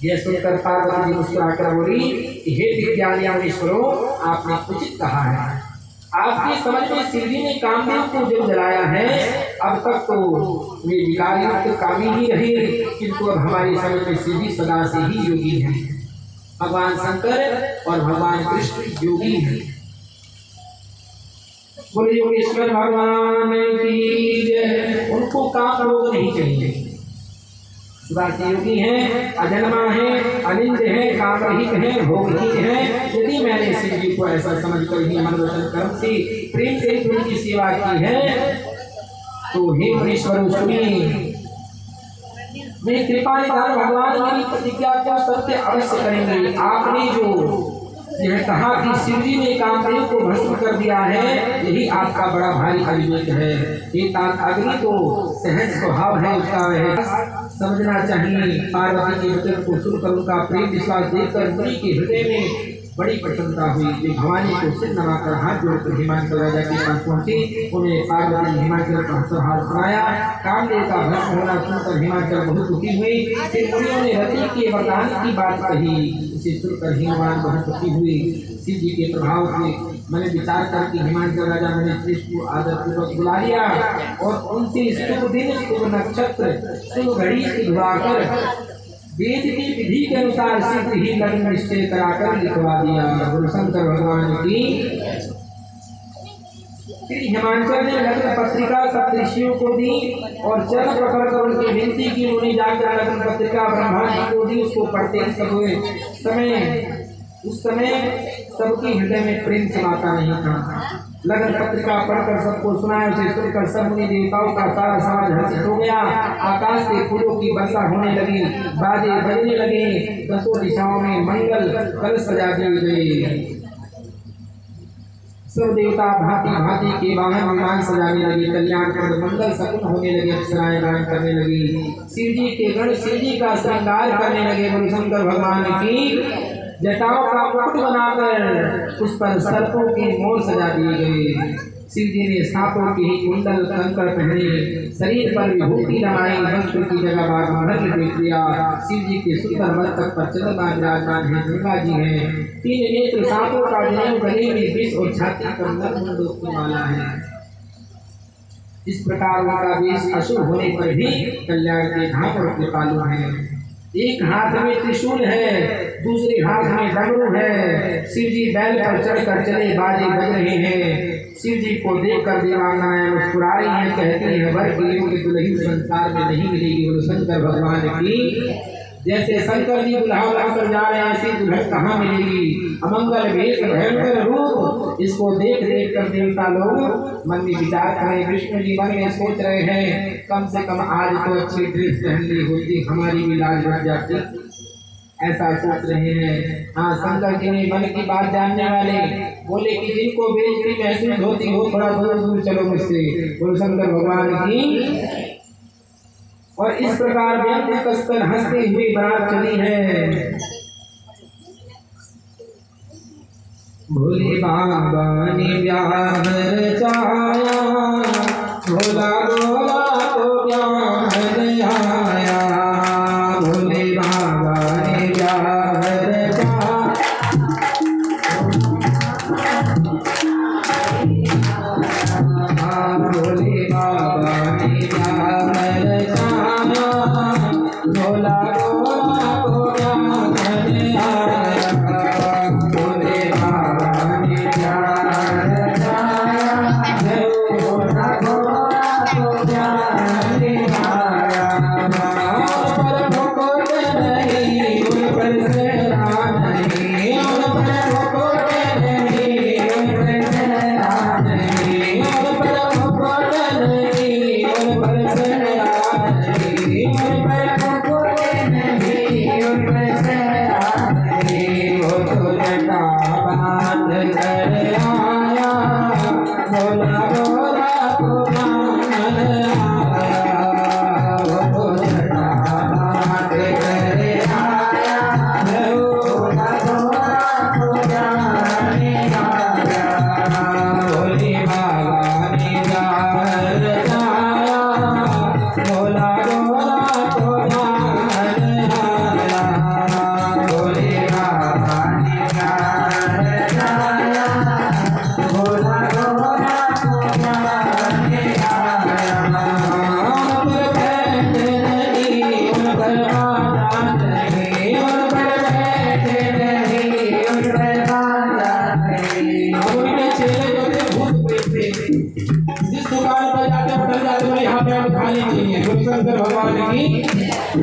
यह सुनकर पार्वती जी मुस्कुराकर बोली, हे विज्ञानीश्वरों, आपने उचित कहा है। आपकी समझ में शिव जी ने कामदेव को जब जलाया है, अब तक तो वे विकारी कामी ही रहे, किंतु अब हमारी समझ में शिव जी सदा से ही योगी हैं। भगवान शंकर और भगवान कृष्ण योगी हैं। बोले योगेश्वर भगवान की जय। उनको काम रोग नहीं चाहिए। योगी हैं, अजन्मा है, अनिंद है, कामरहित है, भोगहीन है। यदि मैंने शिव जी को ऐसा समझकर ही मन वचन कर्म से प्रेम से उनकी सेवा की है, तो हे मुनीश्वर सुनिए, मैं कृपा निधान भगवान मेरी प्रतिज्ञा को सत्य अवश्य करेंगे। आपने जो यह कहा कि शिव जी ने कामदेव को भस्म कर दिया है, यही आपका बड़ा भारी अभिवेक है। ये अग्नि तो सहज स्वभाव है उसका, वह समझना चाहिए। पार्वती के वचन को सुनकर उनका प्रेम विश्वास देखकर मुनि के हृदय में बड़ी प्रसन्नता हुई। वे भवानी को सिर नवाकर हाथ जोड़कर हिमाचल राजा के पास पहुंचे। उन्हें पार्वती ने हिमाचल का हाल सुनाया। कामदेव का भस्म होना सुनकर हिमाचल बहुत दुखी हुई। फिर मुनियों ने रति के वरदान की बात कही। इसे सुनकर हिमवान बहुत दुखी हुई। शिव जी के प्रभाव से मैंने विचार करके हिमाचल राजा मैंने कृष्ण को आदर पूर्वक बुला लिया और उनसे शुभ दिन, शुभ नक्षत्र, शुभ घड़ी सिधवाकर वेद की विधि के अनुसार शीघ्र ही लग्न निश्चय कराकर लिखवा दिया। गुरु शंकर भगवान की। फिर हिमाचल ने लग्न पत्रिका सब ऋषियों को दी और चरण पकड़कर उनकी विनती की। उन्होंने जाकर लग्न पत्रिका ब्रह्मा जी को दी। उसको पढ़ते उस समय सबके हृदय में प्रेम समाता नहीं था। लग्न पत्रिका पढ़कर सबको सुनाया। उसे सुनकर सब मुनि देवताओं का सारा समाज हर्षित हो गया। आकाश से फूलों की वर्षा होने लगी, बाजे बजने लगे, दसों दिशाओं में मंगल कलश सजा दिए गए। सब देवता भांति भांति के वाहन विमान सजाने लगे, कल्याण कर मंगल सकुन होने लगे, अप्सराएं गान करने लगी। शिव जी के गण शिव जी का श्रृंगार करने लगे। गुरु शंकर भगवान की। जटाओं का मुकुट बनाकर उस पर सर्पों के मोर सजा दिए गए। शिव जी ने सांपों के ही कुंडल कंकड़ पहने, शरीर पर विभूति लगाई, वस्त्र की जगह बाघ देख लिया। शिव जी के सुंदर मस्तक पर चंद्रमा विराजमान है, गंगा जी है। 3 नेत्र सांपों का जन्म, गले में विष और छाती पर नरमुंडों की माला है। इस प्रकार उनका वेश अशुभ होने पर भी कल्याण के धाम और कृपालु है। एक हाथ में त्रिशूल है, दूसरे हाथ में डमरू है। शिव जी बैल पर चढ़कर चले, बाजे बज रहे हैं। शिव जी को देखकर देवांगनाएं मुस्कुरा रही हैं, कहती हैं वर की योग्य दुल्हन संसार में नहीं मिलेगी। बोलो शंकर भगवान की। जैसे शंकर जी दुल्हा लाकर जा रहे हैं, ऐसी दुल्हन कहाँ मिलेगी। अमंगल भेष भयंकर रूप, इसको देख देख कर देवता लोग मन में विचार करें। विष्णु जी मन में सोच रहे हैं, कम से कम आज तो अच्छी ड्रेस पहन ली होती, हमारी भी लाज बढ़ जाती। ऐसा सोच रहे हैं। हाँ, शंकर जी ने मन की बात जानने वाले बोले कि जिनको बेइज्जती महसूस होती हो थोड़ा दूर दूर चलो मुझसे। बोलो शंकर भगवान की। और इस प्रकार व्यंग्य कसकर हंसते हुए बारात चली है। भोले बाबा ने प्यार रचाया, भोला भोला को प्यार आया। भोले बाबा ने प्यार रचाया, भोले बाबा ने प्यार रचाया, भोला भोला को प्यार आया। भोले बाबा ने प्यार रचाया, भोला भोला को प्यार आया। पर मुकुट नहीं उन पर सेरा नहीं, उन पर मुकुट नहीं उन पर सेरा नहीं, उन पर मुकुट नहीं उन पर सेरा नहीं, उन पर मुकुट नहीं उन पर सेरा नहीं। वो तो जटा बात कर आया, भोला भोला को मान आया। वो तो जटा बात कर आया, भोला भोला को मान आया। भोले बाबा ने प्यार रचाया, भोला भोला को मान आया। भोले बाबा ने प्यार रचाया, भोला भोला को मान आया। उन पर बैठे नहीं उन पर बाधा नहीं, उन पर बैठे नहीं उन पर बाधा नहीं। अब उनके चेले जो थे भूत प्रेत थे, जिस दुकान पर जाते होटल जाते बोले यहाँ पे आप खा लीजिए। शंकर भगवान की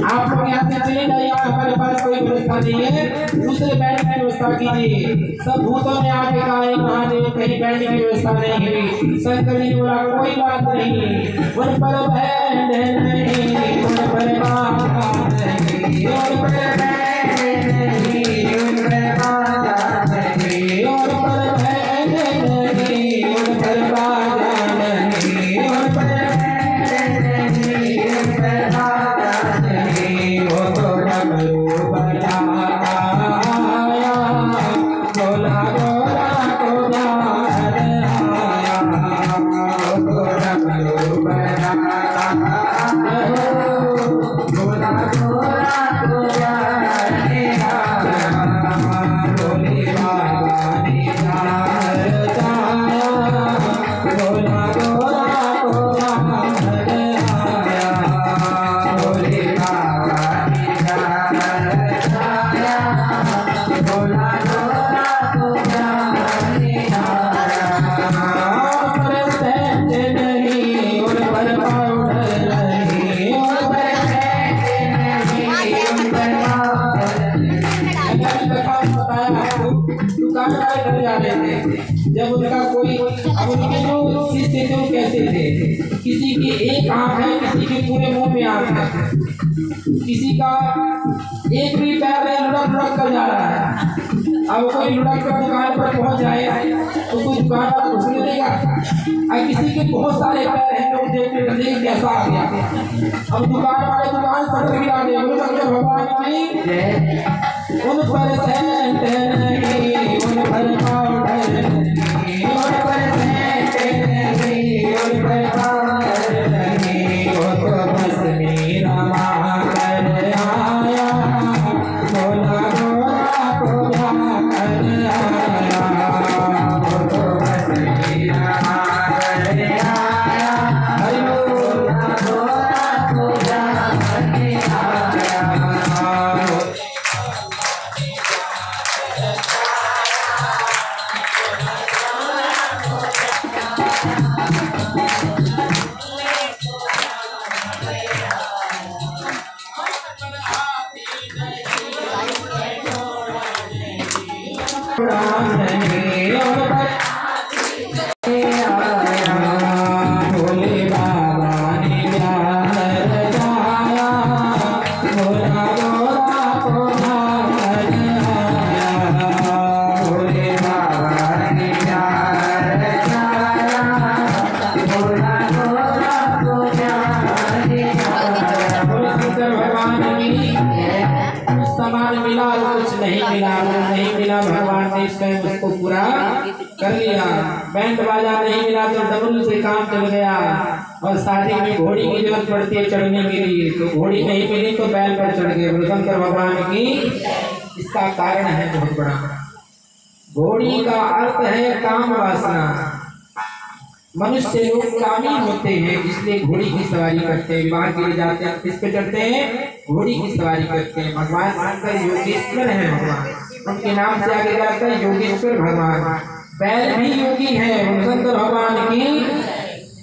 आप लोग यहाँ से चले जाइए, हमारे पास कोई व्यवस्था नहीं है, दूसरे बैठने की व्यवस्था कीजिए। सब भूतों ने आके कहा महादेव कहीं बैठने की व्यवस्था नहीं हुई। शंकर जी ने बोला कोई बात नहीं, उन पर बैठ नहीं उन पर बाधा नहीं, उन पर बैठ नहीं उन पर बाधा नहीं, उन पर बैठ नहीं उन पर बाधा नहीं, उन पर बैठ नहीं उन पर बाधा नहीं। वो तो डमरू बजाया, भोला भोला को प्यार आया। वो तो डमरू बजाया, भोला भोला को प्यार आया। भोले बाबा ने प्यार रचाया, भोला भोला को प्यार आया। भोले बाबा ने प्यार रचाया, भोला भोला को प्यार आया। पर बैठे नहीं उन पर पाउडर नहीं, उन पर बैठे नहीं उन पर पाउडर नहीं। बताया आपको दुकान वाले घर जा रहे थे, जब उनका कोई अब उनके जो शिष्य थे वो कैसे थे, किसी की एक आंख है, किसी के पूरे मुंह में आंख है, किसी का एक भी पैर है लुढ़क लुढ़क कर जा रहा है। अब कोई लुढ़क कर दुकान पर पहुंच जाए तो कोई दुकान वाला घुसने देगा। और किसी के बहुत सारे पैर हैं, लोग देखते रहते कैसा आ गया। अब दुकान वाले दुकान सड़क गिरा दे, शंकर भगवान की उन पर सेंट नहीं उन पर पाउडर नहीं, उन पर सेंट नहीं उन पर पाउडर नहीं। वो तो बस मेरा कर आया, भोला भोला को प्यार आया। वो तो बस मेरा कर आया, भोला भोला को प्यार आया। भोले बाबा ने प्यार रचाया, भोला भोला को प्यार आया। भोले बाबा ने प्यार रचाया, भोला भोला को प्यार आया। बोलो शंकर भगवान की। सामान मिला कुछ नहीं मिला, नहीं मिला भगवान ने ने स्वयं उसको पूरा कर लिया। बैंड बाजा नहीं मिला तो डमरू से काम चल गया। और शादी में घोड़ी की जरूरत पड़ती है चढ़ने के लिए, तो घोड़ी नहीं मिली तो बैल पर चढ़ गए। शंकर भगवान की इसका कारण है बहुत बड़ा। घोड़ी का अर्थ है काम वासना। मनुष्य लोग कामी होते हैं, इसलिए घोड़ी की सवारी करते हैं। विवाह के लिए जाते हैं, किस पे चढ़ते हैं? घोड़ी की सवारी करते हैं। भगवान शंकर योगेश्वर है, भगवान उनके नाम से आगे जाता है योगेश्वर भगवान। बैल भी योगी है शंकर भगवान की,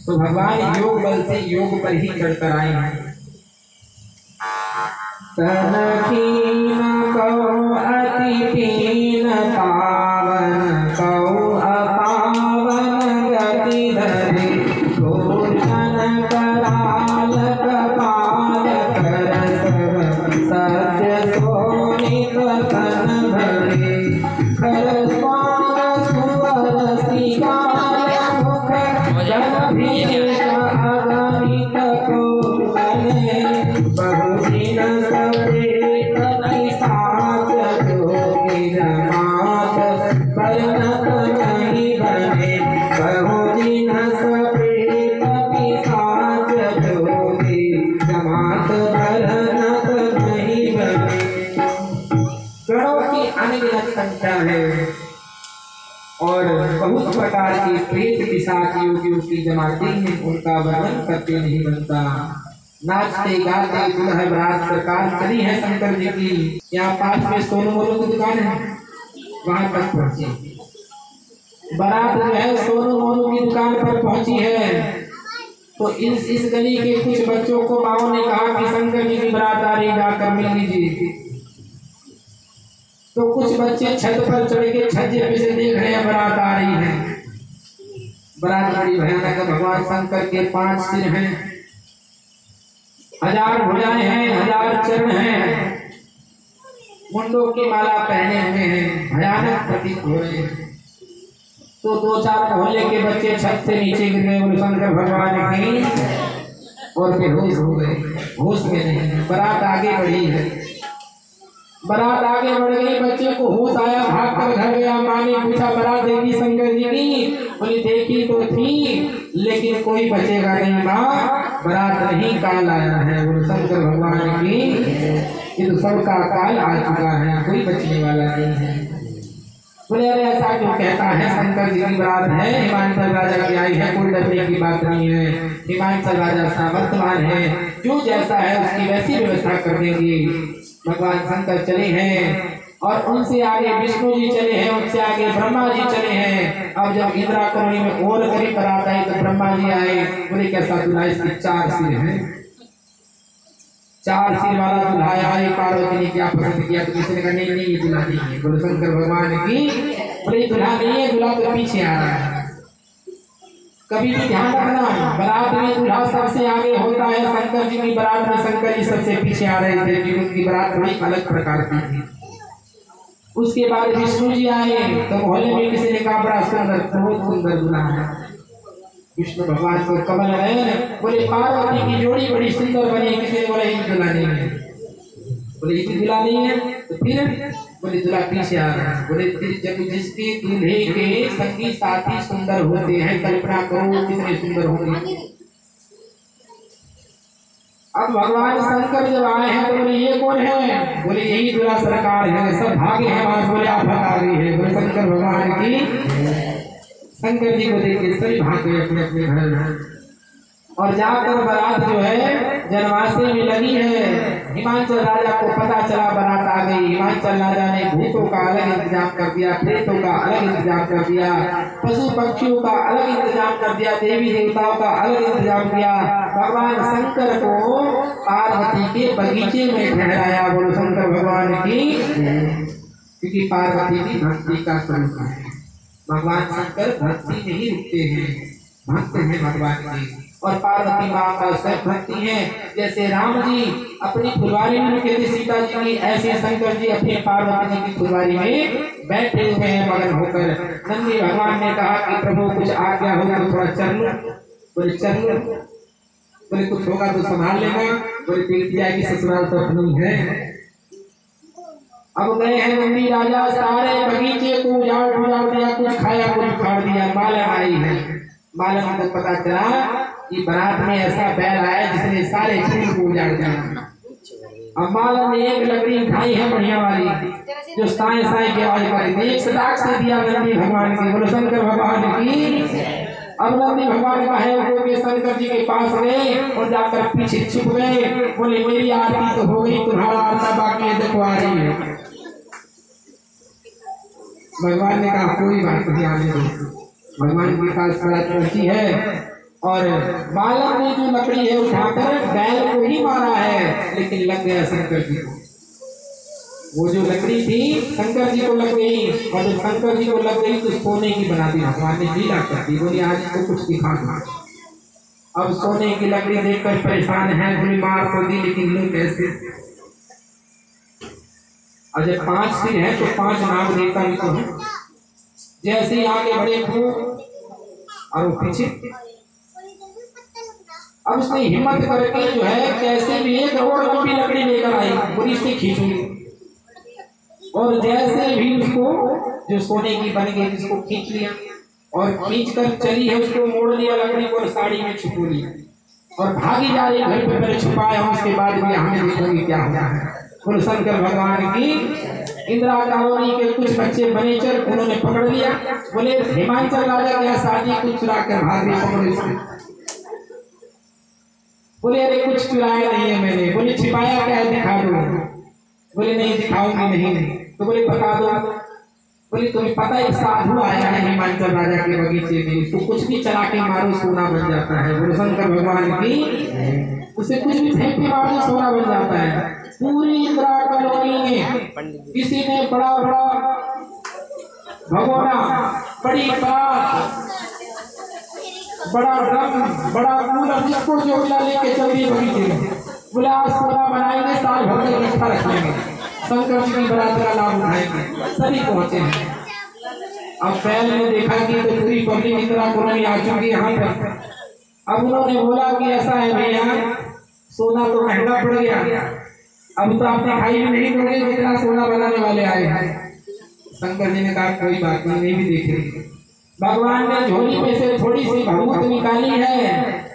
तो भगवान योग बल से योग पर ही चढ़कर आए हैं। पावन कौ अपावन गति धरे भूषण कराल कपाल कर सत्य सोनित तन भरे कर स्वान सुवर श्रीकाल मुख गंभीर अगणित कोमले बहुदिन सवे कति साथ जोगी जमात परिणत नहीं बने। बहुदिन सवे कति साथ जोगी जमात परिणत नहीं बने। करोड़ की अनगिनत संख्या है और बहुत प्रकार की प्रेत पिशाच योगियों की जमातें हैं, उनका वर्णन करते नहीं बनता। नाचते गाते दुल्हा बारात सरकार चली है शंकर जी की। यहाँ पास में सोनू मोनू की दुकान है, वहां तक पहुंची बारात जो है सोनू मोनू की दुकान पर पहुंची है। तो इस गली के कुछ बच्चों को माओ ने कहा कि शंकर जी की बारात आ रही, जाकर मिल लीजिए। तो कुछ बच्चे छत पर चढ़ के छज्जे पे से देख रहे हैं बारात आ रही है। बारात बड़ी भयानक है। भगवान शंकर के 5 सिर हैं, 1000 भुजाएं हैं, 1000 चरण हैं, मुंडों की माला पहने हुए हैं, भयानक प्रतीत हो रहे हैं। तो 2-4 मोहल्ले के बच्चे छत से नीचे गिर गए शंकर भगवान की और बेहोश हो गए, होश में नहीं। बारात आगे बढ़ी है, बारात आगे बढ़ गई, बच्चे को होश आया, भाग कर घर गया। माँ ने पूछा बारात देखी शंकर जी की? बोली देखी तो थी, लेकिन कोई बचेगा नहीं माँ, बारात नहीं काल आया है। बोले शंकर भगवान की ये तो सबका काल आ चुका है, कोई बचने वाला नहीं है। बोले अरे ऐसा क्यों कहता है? शंकर जी की बारात है, हिमाचल राजा की आई है, कोई डरने की बात नहीं है। हिमाचल राजा सामर्थ्यवान है, जो जैसा है उसकी वैसी व्यवस्था कर देंगे। भगवान शंकर चले हैं और उनसे आगे विष्णु जी चले हैं, उनसे आगे ब्रह्मा जी चले हैं। अब जब इंदिरा कॉलोनी में और करीब बारात आई तो ब्रह्मा जी आए। बोले कैसा दूल्हा? इसके 4 सिर हैं, 4 सिर वाला दूल्हा आया। पार्वती ने क्या पसंद किया? तो किसी ने कहा नहीं ये दूल्हा नहीं है। बोले शंकर भगवान की बोले दूल्हा नहीं है, दूल्हा तो पीछे आ रहा है। कभी भी ध्यान रखना, बारात में दूल्हा सबसे आगे होता है। शंकर जी की बारात में शंकर जी सबसे पीछे आ रहे थे, क्योंकि उनकी बारात बड़ी अलग प्रकार की थी। उसके बाद विष्णु जी आए तो मोहल्ले में किसी ने कहा बड़ा सुंदर, बहुत सुंदर दूल्हा है। विष्णु भगवान को कमल है। बोले पार्वती की जोड़ी बड़ी सुंदर बनी, किसी ने बोला ये दूल्हा नहीं है। बोले ये दूल्हा नहीं है, तो फिर बोले दूल्हा पीछे आ रहा है। बोले जब जिसके दूल्हे के संगी साथी सुंदर होते हैं, कल्पना करो कितने सुंदर होंगे। अब भगवान शंकर जब आए हैं तो बोले ये कौन है? बोले यही दूल्हा सरकार है, सब भागे हैं वहां। बोले आप आ गई है। बोले शंकर भगवान की। शंकर जी को देख के सभी भाग गए अपने अपने घर और जाकर बारात जो है जनवासे में लगी है। हिमाचल राजा को पता चला बारात आ गई। हिमाचल राजा ने भूतों का अलग इंतजाम कर दिया, प्रेतों का अलग इंतजाम कर दिया, पशु पक्षियों का अलग इंतजाम कर दिया, देवी देवताओं का अलग इंतजाम किया। भगवान शंकर को पार्वती के बगीचे में ठहराया। बोलो शंकर भगवान की, क्योंकि पार्वती की भक्ति का स्वरूप है। भगवान शंकर भक्ति में ही रुकते हैं, भक्त हैं भगवान की। और पार्वती माँ का सब भक्ति है। जैसे राम जी अपनी फुलवारी में रुके थे सीता जी की, ऐसे शंकर जी अपनी पार्वती जी की फुलवारी में बैठे हुए हैं मगन होकर। नंदी भगवान ने कहा कि प्रभु कुछ आज्ञा हो तो थोड़ा चल लो। बोले चल लो। बोले कुछ होगा तो संभाल लेना। बोले तीर्थ जाएगी, ससुराल तो अपनी है। अब गए हैं नंदी राजा, सारे बगीचे को उजाड़ खाया कुछ फाड़ दिया। माला आई है, माला को पता चला कि बारात में ऐसा बैल आया जिसने सारे फूल को उजाड़ दिया। अब माला ने एक लकड़ी उठाई है बढ़िया वाली, जो साए साए की आवाज करी, एक सदाक से दिया नंदी भगवान की। बोलो शंकर भगवान की। अब नंदी भगवान का है वो के शंकर जी के पास गए और जाकर पीछे छुप गए। बोले मेरी आरती तो हो गई, तुम्हारा आरती बाकी है, देखो आ रही है। भगवान ने कहा कोई बात नहीं, आने दो। भगवान के पास पहुंची है और बालक ने जो लकड़ी है उठाकर बैल को ही मारा है, लेकिन लग गया शंकर जी को। वो जो लकड़ी थी शंकर जी को लग गई, और जब शंकर जी को लग गई तो सोने की बना दी। भगवान ने लीला कर दी, बोली आज को कुछ दिखा दो। अब सोने की लकड़ी देखकर परेशान है, बोली मार तो दी लेकिन लोग कैसे। और जब 5 सिर है तो 5 नाग देवता भी तो है। जैसे ही आगे बढ़े खूब और वो पीछे, अब उसने हिम्मत करके जो है कैसे भी एक और लंबी लकड़ी लेकर आई, बोली इससे खींचूंगी। और जैसे भी उसको जो सोने की बन गई उसको खींच लिया और खींच कर चली है, उसको मोड़ लिया लकड़ी को और साड़ी में छुपो लिया और भागी जा रही। घर पे पहले छुपाया, उसके बाद भी हमें देखोगी क्या होता है। बोलो शंकर भगवान की। इंदिरा कॉलोनी के कुछ बच्चे बनेचर उन्होंने पकड़ लिया, बोले हिमाचल राजा के शादी को चुरा कर भाग गए। बोले अरे कुछ चुराया नहीं है मैंने। बोले छिपाया क्या है, दिखा दो। बोले नहीं दिखाऊंगी नहीं। तो बोले बता दो। बोले तुम्हें पता है साधु आया है हिमाचल राजा के बगीचे में, उसको कुछ भी चला के मारो सोना बन जाता है। बोले शंकर भगवान की। उसे कुछ भी फेंक के मारो सोना बन जाता है। पूरी इंदिरा कॉलोनी में किसी ने बड़ा बड़ा भगोना, बड़ी बात, बड़ा ड्रम, बड़ा कूलर, जिसको जो मिला लेके चल दिए बगीचे में। बोले आज सोना बनाएंगे, साल भर का इकट्ठा रख लेंगे, शंकर जी की बारात का लाभ उठाएंगे। सभी पहुंचे हैं। अब बैल ने देखा कि तो पूरी पब्लिक इंदिरा कॉलोनी आ चुकी यहाँ पर। अब उन्होंने बोला कि ऐसा है भैया, सोना तो महंगा पड़ गया, अब तो आप दिखाई भी नहीं दोगे जितना सोना बनाने वाले आए हैं। शंकर जी ने कहा कोई बात नहीं भी देखेंगे। भगवान ने झोली में से थोड़ी सी भभूत निकाली है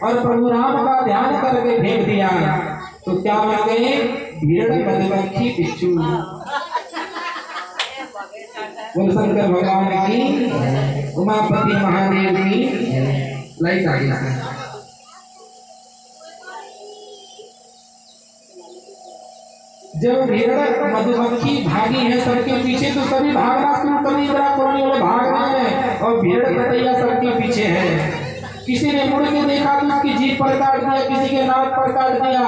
और प्रभु राम का ध्यान करके फेंक दिया, तो क्या बन गए, भेड़ मधुमक्खी बिच्छू। बोल शंकर भगवान की। उमापति महादेव की। लाइट आ गया। जब भेड़ मधुमक्खी भागी है सबके पीछे, तो सभी भागना शुरू कर दिया। इंदिरा कॉलोनी वाले भाग रहे हैं और भेड़ कतैया सबके पीछे है। किसी ने मुड़ के देखा तो उसकी जीभ पर काट दिया, किसी के नाक पर काट दिया।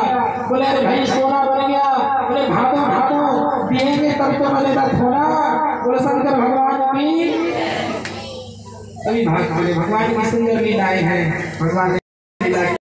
बोले अरे भाई सोना बन गया। बोले भागो भागो, पिएंगे तब तो बनेगा सोना। बोले शंकर भगवान की। सभी भाग, भगवान की सुंदर लीलाएं हैं। भगवान